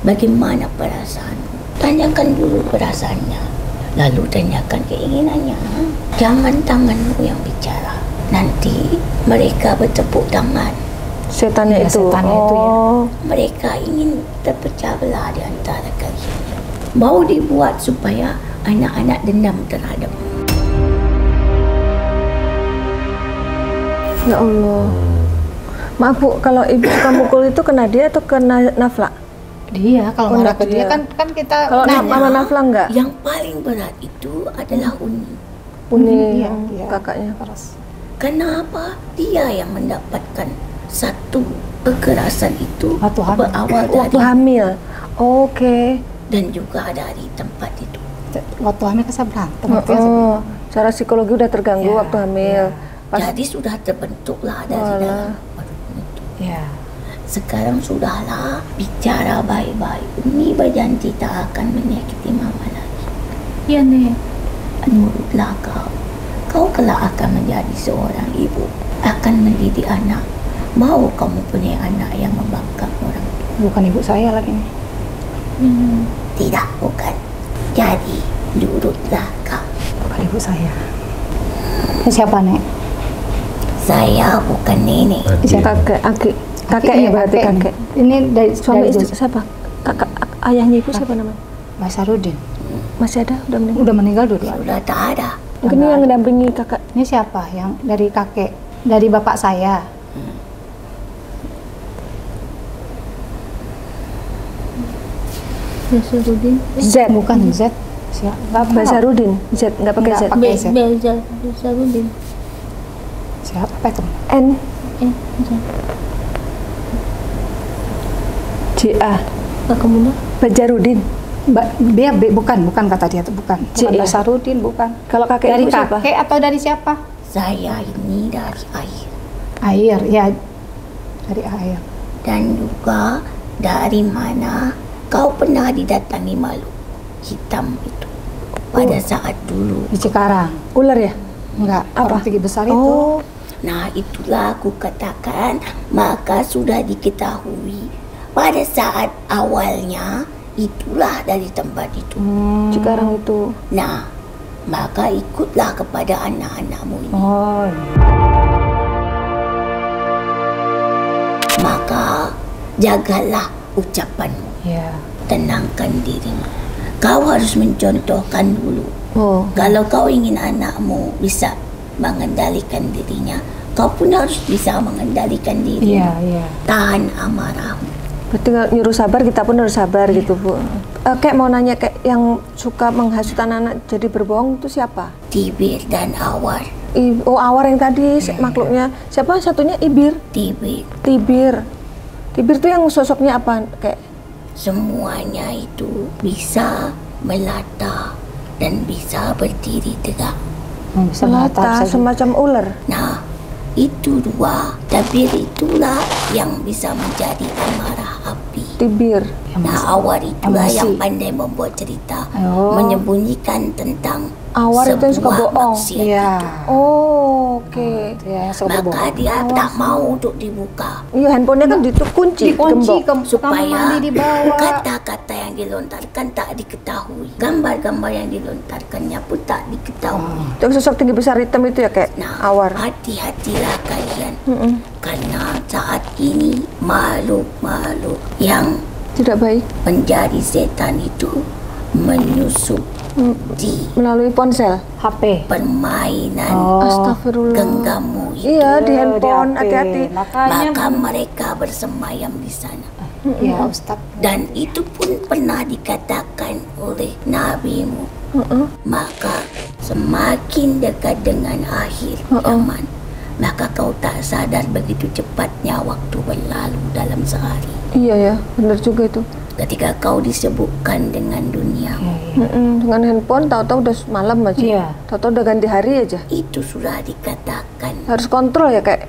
Bagaimana perasaanmu. Tanyakan dulu perasaannya. Lalu tanyakan keinginannya. Jangan tanganmu yang bicara. Nanti mereka bertepuk tangan. Setannya Iya, itu. setannya itu ya. Oh. Mereka ingin terpecah belah di antara kalian. Mau dibuat supaya anak-anak dendam terhadapmu. Ya Allah. Maaf Bu, kalau ibu suka mukul itu kena dia atau kena Nafla? Dia kalau Oh, marah enggak ke dia dia. kan kita Kalau nanya. sama Nafla enggak? Yang paling berat itu adalah Uni. Uni Iya, iya. kakaknya. Keras. Kenapa? Dia yang mendapatkan satu kekerasan itu Waktu hamil. berawal Waktu dari hamil. Oke. dan juga dari tempat itu. Waktu hamil kan saya berantem. Oh, secara psikologi udah terganggu Iya, waktu hamil. Pas Jadi sudah terbentuklah dari Walah. dalam perutmu itu. Iya. Sekarang sudahlah bicara baik-baik. Uni berjanji tak akan menyakiti mama lagi. Iya nek. Nurutlah kau. Kau kelak akan menjadi seorang ibu, akan mendidik anak. Mau kamu punya anak yang membangkang orang tua? Bukan ibu saya lagi nih. Tidak, bukan. Jadi nurutlah kau. Bukan ibu saya. Ini siapa, Nek? Saya bukan nenek. Kakek ya berarti kakek. Ini dari Suami dari istri siapa? Kakak ayahnya ibu siapa namanya? Mas Sarudin. Masih ada? Udah meninggal? Udah meninggal dua-dua. Sudah tak ada. Mungkin yang mendampingi kakak. Ini siapa? Yang dari kakek, dari bapak saya. Nasruddin. Z. Bukan Z. Siapa? Basarudin. Z nggak pakai Z. Nggak pakai Z. Nasruddin. Siapa itu? N Z. JA. Kakak muda. Bajarudin. Bukan kata dia tuh bukan. C, Bukan ya? Basarudin, bukan. Kalau kakek Dari ibu siapa? kakek atau dari siapa? Saya ini dari air. Air, ya. Dari air. Dan juga dari mana kau pernah didatangi makhluk hitam itu pada saat dulu. Di Cikarang. Ular ya? Enggak, Apa? orang tinggi besar itu. Oh, Nah, itulah aku katakan, maka sudah diketahui pada saat awalnya itulah dari tempat itu. Cikarang itu. Nah, maka ikutlah kepada anak-anakmu ini. Oh. Maka jagalah ucapanmu, Ya. tenangkan dirimu. Kau harus mencontohkan dulu. Oh, Kalau kau ingin anakmu bisa mengendalikan dirinya, kau pun harus bisa mengendalikan dirimu. Iya, iya. Tahan amarahmu. berarti kalau nyuruh sabar kita pun harus sabar gitu Bu. Kayak mau nanya kayak yang suka menghasut anak-anak jadi berbohong itu siapa? Tibir dan awar. Oh Awar yang tadi makhluknya. Siapa satunya Ibir? Tibir. Tibir. Tibir tuh yang sosoknya apa? Kayak Semuanya itu bisa melata dan bisa berdiri tegak. Bisa menatap melata saja. semacam ular. Nah, itu dua. Tabir itulah yang bisa menjadi amarah api. Tibir. Nah, awar itulah Emosi. yang pandai membuat cerita, Oh. menyembunyikan tentang Awar itu yang suka sebuah bohong. maksiat Iya. itu. Oh, oke. Ya, suka Maka berbohong. dia tak mau untuk dibuka Iya, handphonenya kan dikunci, Dikunci gembok. ke kamar supaya mandi dibawa. kata-kata yang dilontarkan tak diketahui, gambar-gambar yang dilontarkannya pun tak diketahui. Yang sosok tinggi besar hitam itu ya kayak Nah, Awar. hati-hatilah kalian, karena saat ini makhluk-makhluk yang Tidak baik menjadi setan itu menyusup di melalui ponsel. HP. permainan Astagfirullah. genggammu itu. Iya, di handphone HP. hati-hati. Makanya Maka mereka bersemayam di sana. ya Ustaz. Dan itu pun pernah dikatakan oleh nabimu. Maka semakin dekat dengan akhir zaman, maka kau tak sadar begitu cepatnya waktu berlalu dalam sehari. Iya ya, benar juga itu. Ketika kau disebutkan dengan dunia, Dengan handphone tahu-tahu udah malam aja. Iya. Tahu-tahu udah ganti hari aja. itu sudah dikatakan. Harus kontrol ya kayak.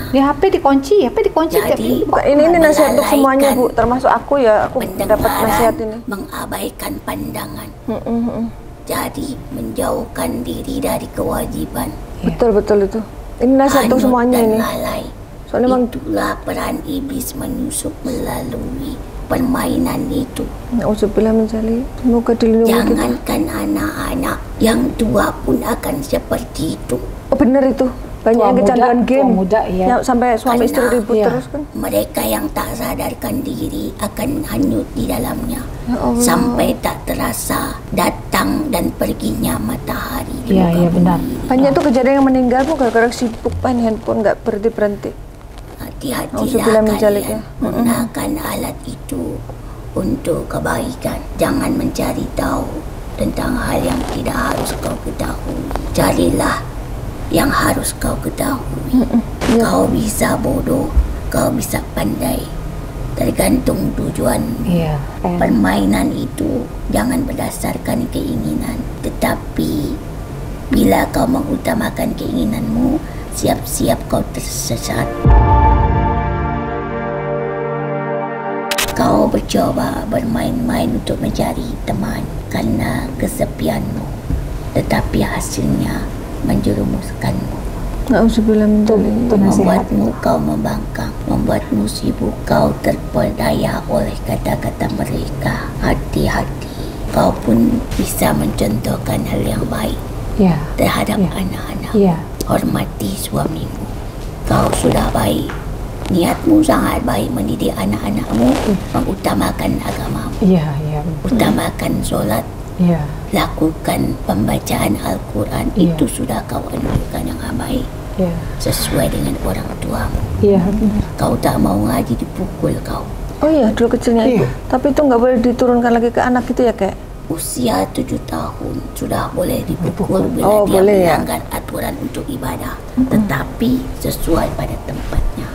Di HP dikunci, HP dikunci. Jadi, Ini nasihat untuk semuanya Bu, melalaikan termasuk aku ya. Aku dapat nasihat ini. mengabaikan pandangan. Jadi menjauhkan diri dari kewajiban. Betul itu. Ini nasihat untuk Hanyut semuanya dan ini. lalai. Soalnya emang Itulah peran iblis menyusup melalui permainan itu. Nauzubillah min dzalik. Semoga dilindungi kita. Jangankan anak-anak, yang tua pun akan seperti itu. Oh bener itu. Banyak Tua yang kecanduan muda, game. tua muda, iya. Ya, sampai suami istri Karena, ribut iya. terus kan. Mereka yang tak sadarkan diri akan hanyut di dalamnya. Ya Allah. Sampai tak terasa datang dan perginya matahari di Iya, muka iya, benar. bumi. Banyak tuh kejadian yang meninggal Bu gara-gara sibuk main handphone nggak berhenti. Hati-hatilah Nauzubillah min dzalik kalian ya. gunakan alat itu untuk kebaikan. Jangan mencari tahu tentang hal yang tidak harus kau ketahui. Carilah yang harus kau ketahui. Kau bisa bodoh, kau bisa pandai. Tergantung tujuan. Iya. Permainan itu jangan berdasarkan keinginan, tetapi bila kau mengutamakan keinginanmu, siap-siap kau tersesat. Kau bercoba bermain-main untuk mencari teman karena kesepianmu. tetapi hasilnya menjerumuskanmu, Nauzubillah min dzalik. membuatmu kau membangkang, membuatmu sibuk, kau terpedaya oleh kata-kata mereka. Hati-hati, kau pun bisa mencontohkan hal yang baik terhadap anak-anak. Hormati suamimu, kau sudah baik, niatmu sangat baik mendidik anak-anakmu, mengutamakan agamamu, utamakan sholat, lakukan pembacaan Al-Quran, itu sudah kau anjurkan yang baik, sesuai dengan orang tuamu. Kau tak mau ngaji, dipukul kau. Oh iya, dulu kecilnya Ibu. Tapi itu nggak boleh diturunkan lagi ke anak gitu ya, Kak? Usia 7 tahun sudah boleh dipukul bila dia melanggar aturan untuk ibadah, tetapi sesuai pada tempatnya.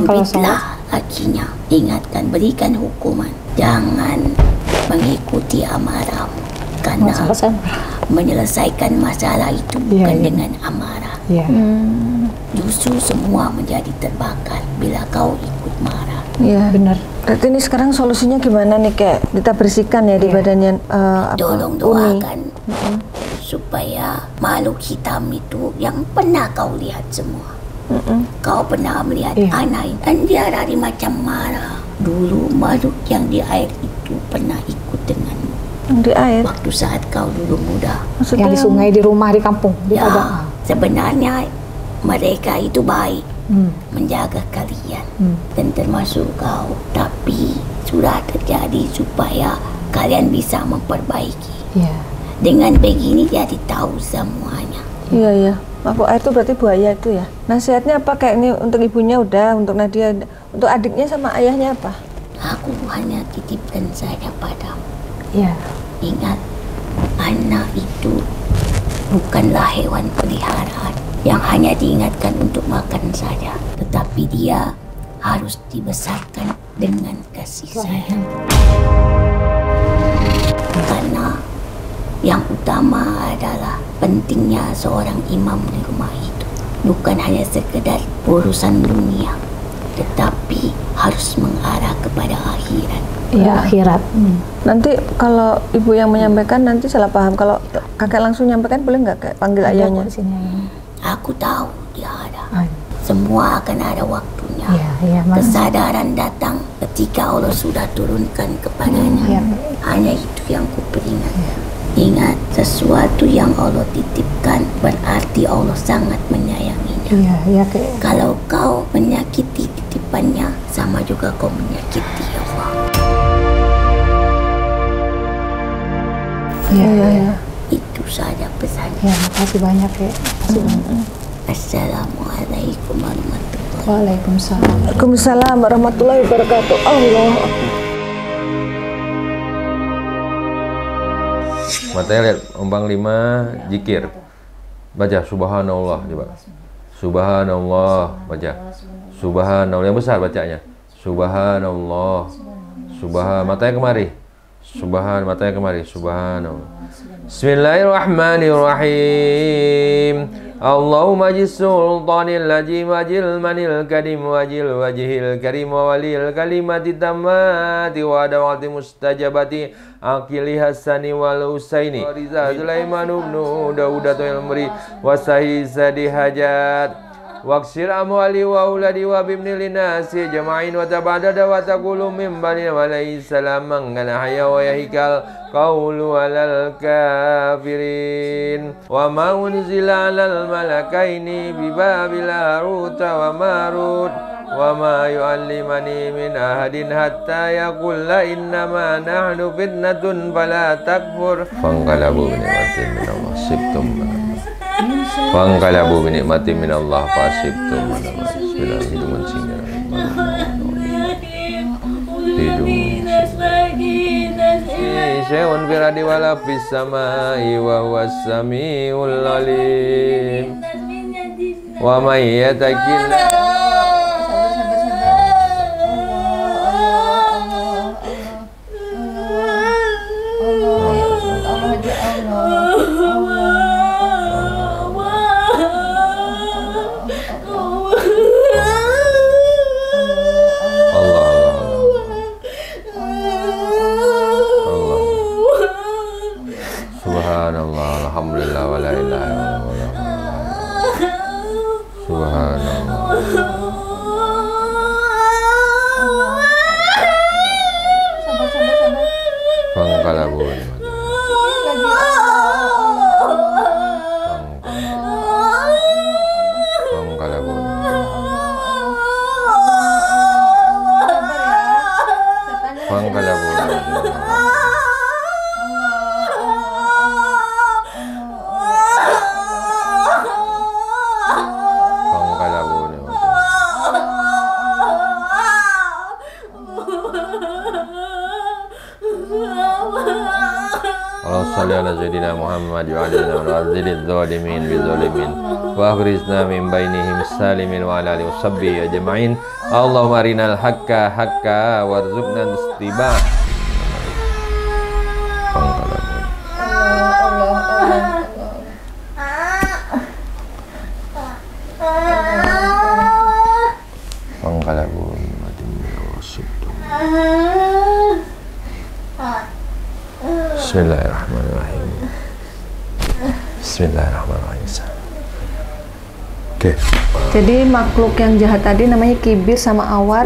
Cubitlah kakinya, ingatkan, berikan hukuman, jangan mengikuti amarahmu, karena menyelesaikan masalah itu bukan dengan amarah. Justru semua menjadi terbakar bila kau ikut marah. Benar. Berarti ini sekarang solusinya gimana nih, Kak? Kita bersihkan ya di badannya. Tolong doakan supaya makhluk hitam itu yang pernah kau lihat semua. Kau pernah melihat anak dan dia dari macam marah. Dulu makhluk yang di air itu pernah ikut denganmu. Di air? Waktu saat kau dulu muda. Maksudnya Yang di sungai, di rumah, di kampung, di padang. Sebenarnya mereka itu baik, menjaga kalian dan termasuk kau, tapi sudah terjadi supaya kalian bisa memperbaiki. Dengan begini jadi tahu semuanya. Iya. Mabuk air itu berarti buaya itu ya. Nasihatnya apa, Kayak ini untuk ibunya udah, untuk Nadia, untuk adiknya sama ayahnya apa? Aku hanya titipkan saja padamu. Iya. Ingat, anak itu bukanlah hewan peliharaan yang hanya diingatkan untuk makan saja, tetapi dia harus dibesarkan dengan kasih sayang. Karena yang utama adalah pentingnya seorang imam di rumah itu bukan hanya sekedar urusan dunia, tetapi harus mengarah kepada akhirat. Iya, akhirat. Nanti kalau ibu yang menyampaikan nanti salah paham. Kalau kakek langsung nyampaikan boleh nggak, Kak? Panggil ayahnya. Aku tahu dia ada. Semua akan ada waktunya. Kesadaran datang ketika Allah sudah turunkan kepadanya. Hanya itu yang kuperingatkan. Ingat, sesuatu yang Allah titipkan berarti Allah sangat menyayanginya. Kalau kau menyakiti titipannya, sama juga kau menyakiti Allah. Itu saja pesannya. Makasih banyak ya. Assalamualaikum warahmatullahi wabarakatuh. Waalaikumsalam. Waalaikumsalam warahmatullahi wabarakatuh. Allah. Matanya lihat ombang 5, zikir. Baca subhanallah coba. Subhanallah, baca. Subhanallah, yang besar bacanya. Subhanallah. Matanya kemari. Matanya kemari. Subhanallah. Bismillahirrahmanirrahim. Allahumma jis sultanil lajim wajil manil kadim wajil wajihil karim wa walil kalimati tammati wa dawati mustajabati akili hasani wal husaini Riza Sulaiman ibnu Daudatul Ilmri wasahi sadi hajat Waksir amwali wa uladi wa bibni linasi jama'in wa tabadada wa taqulu min bani wa laysalam mangana haya wa yahikal qawlu alal kafirin wa ma unzila alal malakaini bibabil haruta wa marut wa ma yu'allimani min ahadin hatta yaqulla innama nahnu fitnatun fala takfur fangqalabu bi ni'matin min Allah sibtum Fangkalabu binikmati minallah fasibtum Bismillahirrahmanirrahim hidung syai'un firadi wala fis samai wa huwas samiul alim wa may yatakillah Subhanallah, alhamdulillah, wa la ilaha illallah. Subhanallah. Pangkalabun. Pangkalabun. Pangkalabun. Pangkalabun. Allahumma shalli ala sayyidina Muhammad wa ala alihi wa zidil zalimin bi zalimin wa akhrijna min bainihim salimin wa ala alihi wa sahbihi ajma'in. Allahumma arinal haqqa haqqa warzuqna istibah. Pangkalabun Bismillahirrahmanirrahim. Bismillahirrahmanirrahim. Oke. Jadi makhluk yang jahat tadi namanya kibir sama awar.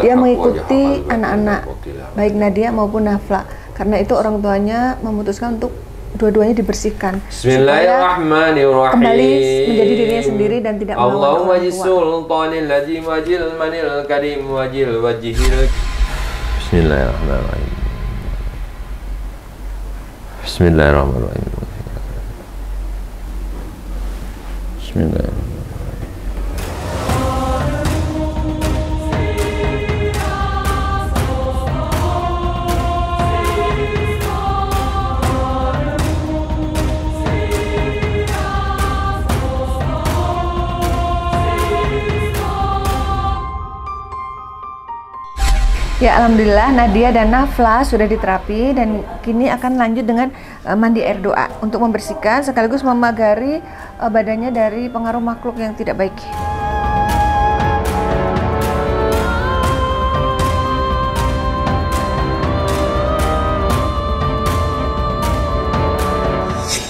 Dia mengikuti anak-anak, baik Nadia maupun Nafla. Karena itu orang tuanya memutuskan untuk dua-duanya dibersihkan. Bismillahirrahmanirrahim. Kembali menjadi dirinya sendiri dan tidak melawan Allahumma orang tua. jisultanil ladzi wajil manil karim wajil wajihil. Bismillahirrahmanirrahim. Bismillahirrahmanirrahim. Bismillahirrahmanirrahim. Ya, alhamdulillah Nadia dan Nafla sudah diterapi dan kini akan lanjut dengan mandi air doa untuk membersihkan sekaligus memagari badannya dari pengaruh makhluk yang tidak baik.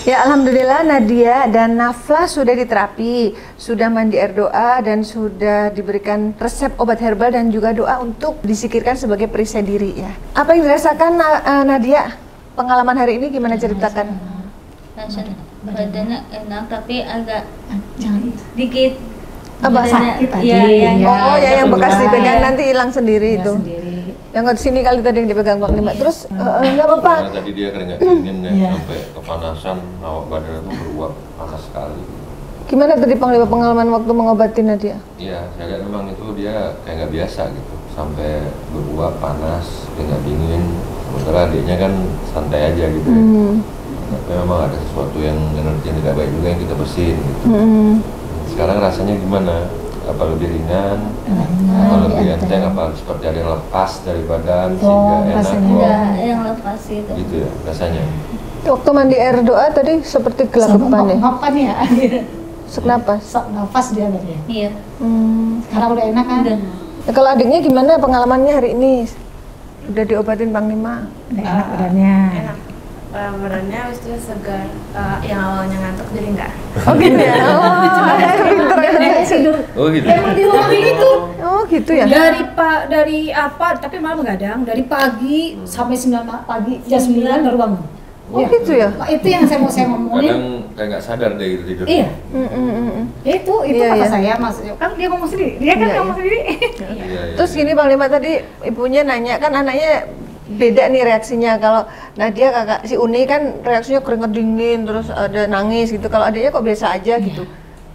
Ya, alhamdulillah Nadia dan Nafla sudah diterapi, sudah mandi air doa dan sudah diberikan resep obat herbal dan juga doa untuk disikirkan sebagai perisai diri ya. Apa yang dirasakan Nadia? Pengalaman hari ini gimana, ceritakan? Rasanya badannya enak tapi agak dikit. Apa? Sakit tadi. Oh ya, yang bekas dipegang nanti hilang sendiri itu. Sendiri. Yang ke sini kali tadi yang dipegang Bang Nima. Terus nggak apa-apa. Karena tadi dia keringat dingin ya, sampai kepanasan, awak badan itu beruap panas sekali. Gimana tadi Panglima pengalaman waktu mengobati Nadia? Iya, saya lihat memang itu dia kayak nggak biasa gitu, sampai beruap panas, keringat dingin. Sementara adiknya kan santai aja gitu ya. Tapi memang ada sesuatu yang energi yang tidak baik juga yang kita bersihin gitu. Sekarang rasanya gimana? Apa lebih ringan? Apa lebih enteng? Apa seperti ada yang lepas dari badan sehingga enak? Ada yang lepas itu. Gitu ya rasanya. Waktu mandi air doa tadi seperti gelagapan ya? Makan ya. Senapas. Nafas dia tadi. Iya. Sekarang udah enak kan? Udah. Ya, kalau adiknya gimana pengalamannya hari ini? Udah diobatin Panglima? Udah enak badannya. Enak. Badannya habis itu segar. Yang awalnya ngantuk jadi enggak. Oh gitu ya? Pinter ya? Oh gitu. Emang di ruang itu Oh gitu ya? dari apa? Tapi malam begadang dari pagi sampai 9 pagi jam 9 baru bangun. Oh gitu ya? Itu yang saya mau ngomongin. Kadang kayak nggak sadar deh gitu tidur. Iya. Itu Iya, kata iya. saya Mas. Kan dia ngomong sendiri. Dia kan Iya, ngomong sendiri. Iya. Terus gini Panglima tadi ibunya nanya, kan anaknya beda nih reaksinya. Kalau Nadia kakak si Uni kan reaksinya keringat dingin terus ada nangis gitu. Kalau adiknya kok biasa aja gitu.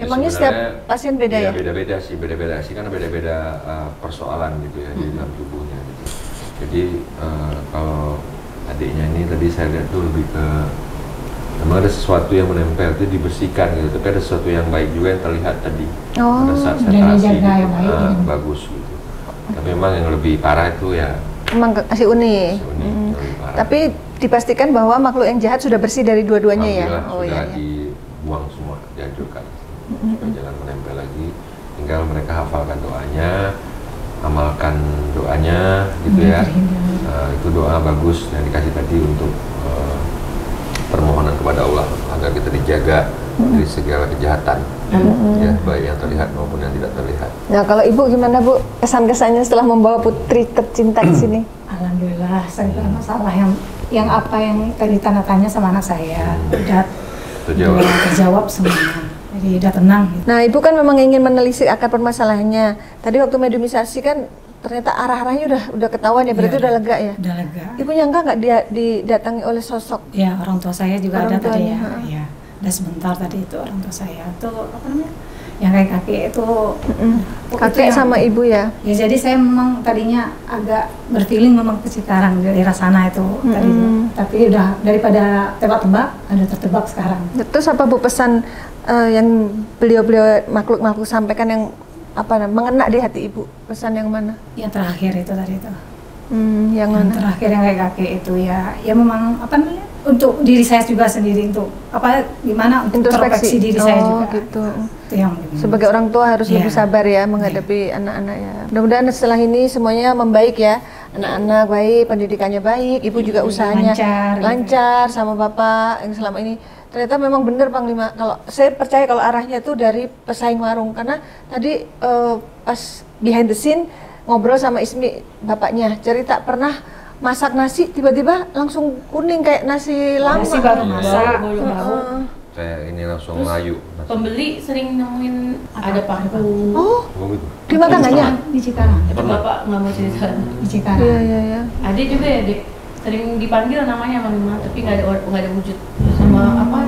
Emangnya setiap Sebenarnya, pasien beda ya? Beda-beda sih, beda-beda sih karena beda-beda persoalan gitu ya di dalam tubuhnya gitu. Jadi kalau adiknya ini tadi saya lihat tuh lebih ke memang ada sesuatu yang menempel itu dibersihkan gitu, tapi ada sesuatu yang baik juga yang terlihat tadi pada saat dan separasi dijaga yang baik, ya. bagus gitu. Tapi memang yang lebih parah itu ya Emang si Uni. si Uni, yang lebih parah. Tapi dipastikan bahwa makhluk yang jahat sudah bersih dari dua-duanya ya? Alhamdulillah Oh sudah iya. dibuang semua, dihancurkan. Supaya jangan menempel lagi. Tinggal mereka hafalkan doanya, amalkan doanya, gitu ya. Itu doa bagus yang dikasih tadi untuk permohonan kepada kita dijaga dari segala kejahatan, ya, baik yang terlihat maupun yang tidak terlihat. Nah, kalau Ibu gimana Bu? Kesan-kesannya setelah membawa putri tercinta ke sini? Alhamdulillah, saya tidak ada masalah yang apa yang tadi tanda tanya sama anak saya udah terjawab semuanya. Jadi udah tenang. Gitu. Nah, Ibu kan memang ingin menelisik akar permasalahannya. Tadi waktu mediumisasi kan ternyata arah-arahnya udah ketahuan ya, berarti udah lega ya? Udah lega. Ibu nyangka nggak dia didatangi oleh sosok? Ya, orang tua saya juga Orang ada tadi tuanya, ya. Udah sebentar tadi itu orang tua saya tuh apa namanya? Yang kayak kakek itu. Kakek itu sama ibu ya? Ya, jadi saya memang tadinya agak berfeeling memang ke Cikarang dari sana itu tadi itu. Tapi udah daripada tebak-tebak, ada tertebak sekarang. Terus apa Bu pesan yang beliau-beliau makhluk-makhluk sampaikan yang apa mengena di hati Ibu? Pesan yang mana? Yang terakhir itu tadi itu. Yang Yang mana? terakhir yang kayak kakek itu ya memang apa namanya? Untuk diri saya juga sendiri untuk apa gimana untuk introspeksi diri saya juga. Gitu. Itu yang sebagai orang tua harus lebih sabar ya menghadapi anak-anak ya. Mudah-mudahan setelah ini semuanya membaik ya. Anak-anak baik, pendidikannya baik, Ibu juga usahanya lancar sama Bapak yang selama ini. Ternyata memang benar Panglima. Kalau saya percaya kalau arahnya itu dari pesaing warung karena tadi pas behind the scene ngobrol sama Ismi bapaknya cerita pernah masak nasi tiba-tiba langsung kuning kayak nasi lama. Nasi baru masak. Saya ini langsung layu. Pembeli sering nemuin ada paku. Oh, gitu. di mana nanya? Di Cikarang. Itu bapak nggak mau cerita. Di Cikarang. Iya. Adik juga ya, Dek. Sering dipanggil namanya sama Mama, tapi nggak ada wujud. Sama apa?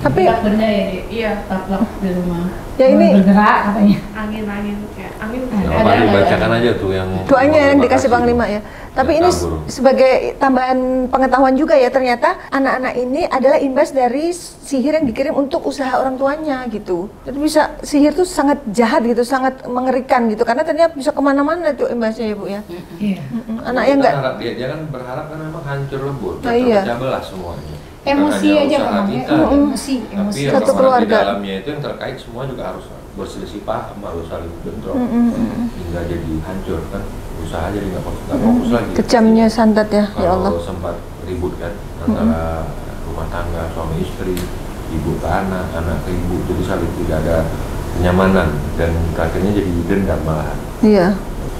Tapi benda ya, Dek. Iya, taplak di rumah. Ya ini bergerak katanya. Angin kayak angin. Apa dibacakan aja tuh yang doanya yang dikasih Panglima ya. Tapi ini sebagai tambahan pengetahuan juga ya, ternyata anak-anak ini adalah imbas dari sihir yang dikirim untuk usaha orang tuanya gitu. Jadi bisa sihir tuh sangat jahat gitu, sangat mengerikan gitu, karena ternyata bisa kemana-mana tuh imbasnya ya Bu ya. Iya. Anaknya enggak. Dia kan berharap kan memang hancur lebur, Iya. terpecah belah semuanya. Emosi aja Bang, emosi. Tapi yang satu orang keluarga. di dalamnya itu yang terkait semua juga harus berselisih paham, harus saling bentrok hingga jadi hancur kan, usaha jadi nggak fokus lagi. Kejamnya santet ya, ya Allah. Kalau sempat ribut kan antara rumah tangga suami istri, ibu ke anak, anak ke ibu, jadi saling tidak ada kenyamanan dan akhirnya jadi dendam malahan. Iya.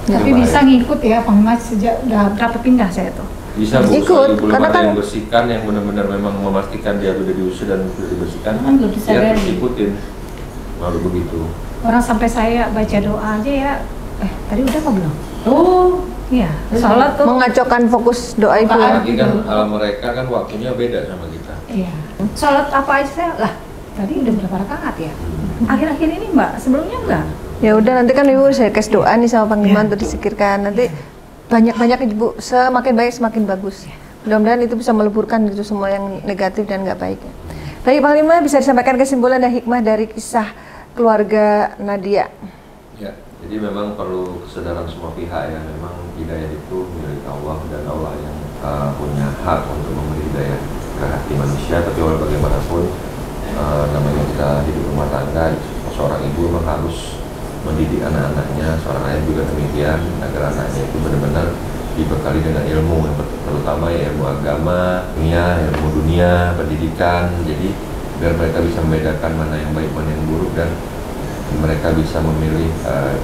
Tapi bisa ngikut ya Panglima sejak udah berapa pindah saya tuh. Bisa Bu, ikut, belum karena ada kan yang bersihkan, yang benar-benar memang memastikan dia sudah diusir dan sudah dibersihkan, Kan belum dia disadari. terus ikutin, lalu begitu. Orang sampai saya baca doa aja ya, tadi udah apa belum? Oh, Iya, sholat tuh. Mengacaukan fokus doa Ibu ya. Lagi kan mereka kan waktunya beda sama kita. Iya. Sholat apa aja saya lah. Tadi udah berapa rakaat ya? Akhir-akhir ini Mbak, sebelumnya enggak. Ya udah nanti kan Ibu saya kasih doa nih sama Panglima untuk disikirkan. Nanti banyak-banyak Ibu, semakin baik semakin bagus. Mudah-mudahan itu bisa meleburkan itu semua yang negatif dan nggak baik. Baik Panglima, bisa disampaikan kesimpulan dan hikmah dari kisah keluarga Nadia. Ya, jadi memang perlu kesadaran semua pihak ya. Memang hidayah itu milik Allah dan Allah yang punya hak untuk memberi hidayah ke hati manusia. Tapi walau bagaimanapun namanya kita hidup rumah tangga, seorang ibu memang harus mendidik anak-anaknya, seorang ayah juga demikian, agar anaknya itu benar-benar dibekali dengan ilmu, terutama ya ilmu agama, ilmu dunia, pendidikan. Jadi biar mereka bisa membedakan mana yang baik, mana yang buruk, dan mereka bisa memilih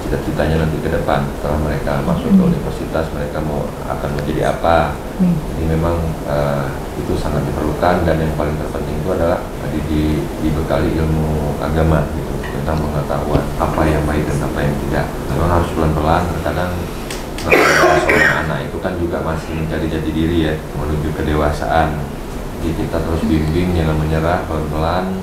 cita-citanya nanti ke depan. Setelah mereka masuk ke universitas, mereka mau akan menjadi apa. Jadi memang itu sangat diperlukan, dan yang paling terpenting itu adalah dibekali ilmu agama gitu, tentang pengetahuan apa yang baik dan apa yang tidak. Memang harus pelan-pelan, terkadang seorang anak itu kan juga masih mencari jati diri ya, menuju kedewasaan. Jadi kita terus bimbing, jangan menyerah, pelan-pelan,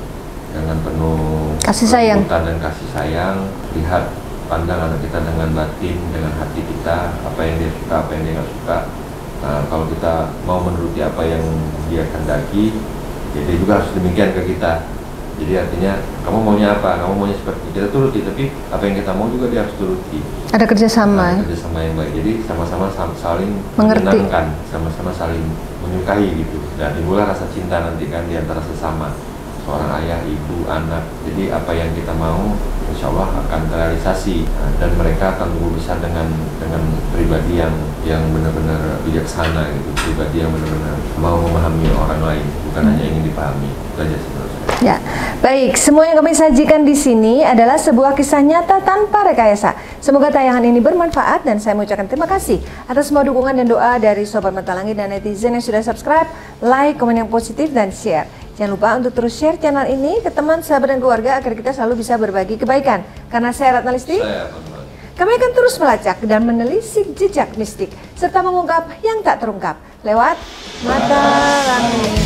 dengan penuh kasih sayang dan kasih sayang. Lihat, pandang anak kita dengan batin, dengan hati kita, apa yang dia suka, apa yang dia nggak suka. Nah, kalau kita mau menuruti apa yang dia kehendaki, ya dia juga harus demikian ke kita. Jadi artinya, kamu maunya apa, kamu maunya seperti kita turuti, tapi apa yang kita mau juga dia harus turuti. Ada kerjasama. Ada kerjasama yang baik. Jadi sama-sama saling mengerti, menyenangkan, sama-sama saling menyukai gitu. Dan timbullah rasa cinta nanti kan di antara sesama, seorang ayah, ibu, anak. Jadi apa yang kita mau, insya Allah akan terrealisasi. Nah, dan mereka akan tumbuh besar dengan pribadi yang benar-benar bijaksana gitu, pribadi yang benar-benar mau memahami orang lain, bukan hanya ingin dipahami. Itu aja sih menurut saya. Ya, baik. Semua yang kami sajikan di sini adalah sebuah kisah nyata tanpa rekayasa. Semoga tayangan ini bermanfaat dan saya mengucapkan terima kasih atas semua dukungan dan doa dari Sobat Mata Langit dan netizen yang sudah subscribe, like, komen yang positif dan share. Jangan lupa untuk terus share channel ini ke teman, sahabat dan keluarga agar kita selalu bisa berbagi kebaikan. Karena saya Ratna Listi, kami akan terus melacak dan menelisik jejak mistik serta mengungkap yang tak terungkap lewat Mata Langit.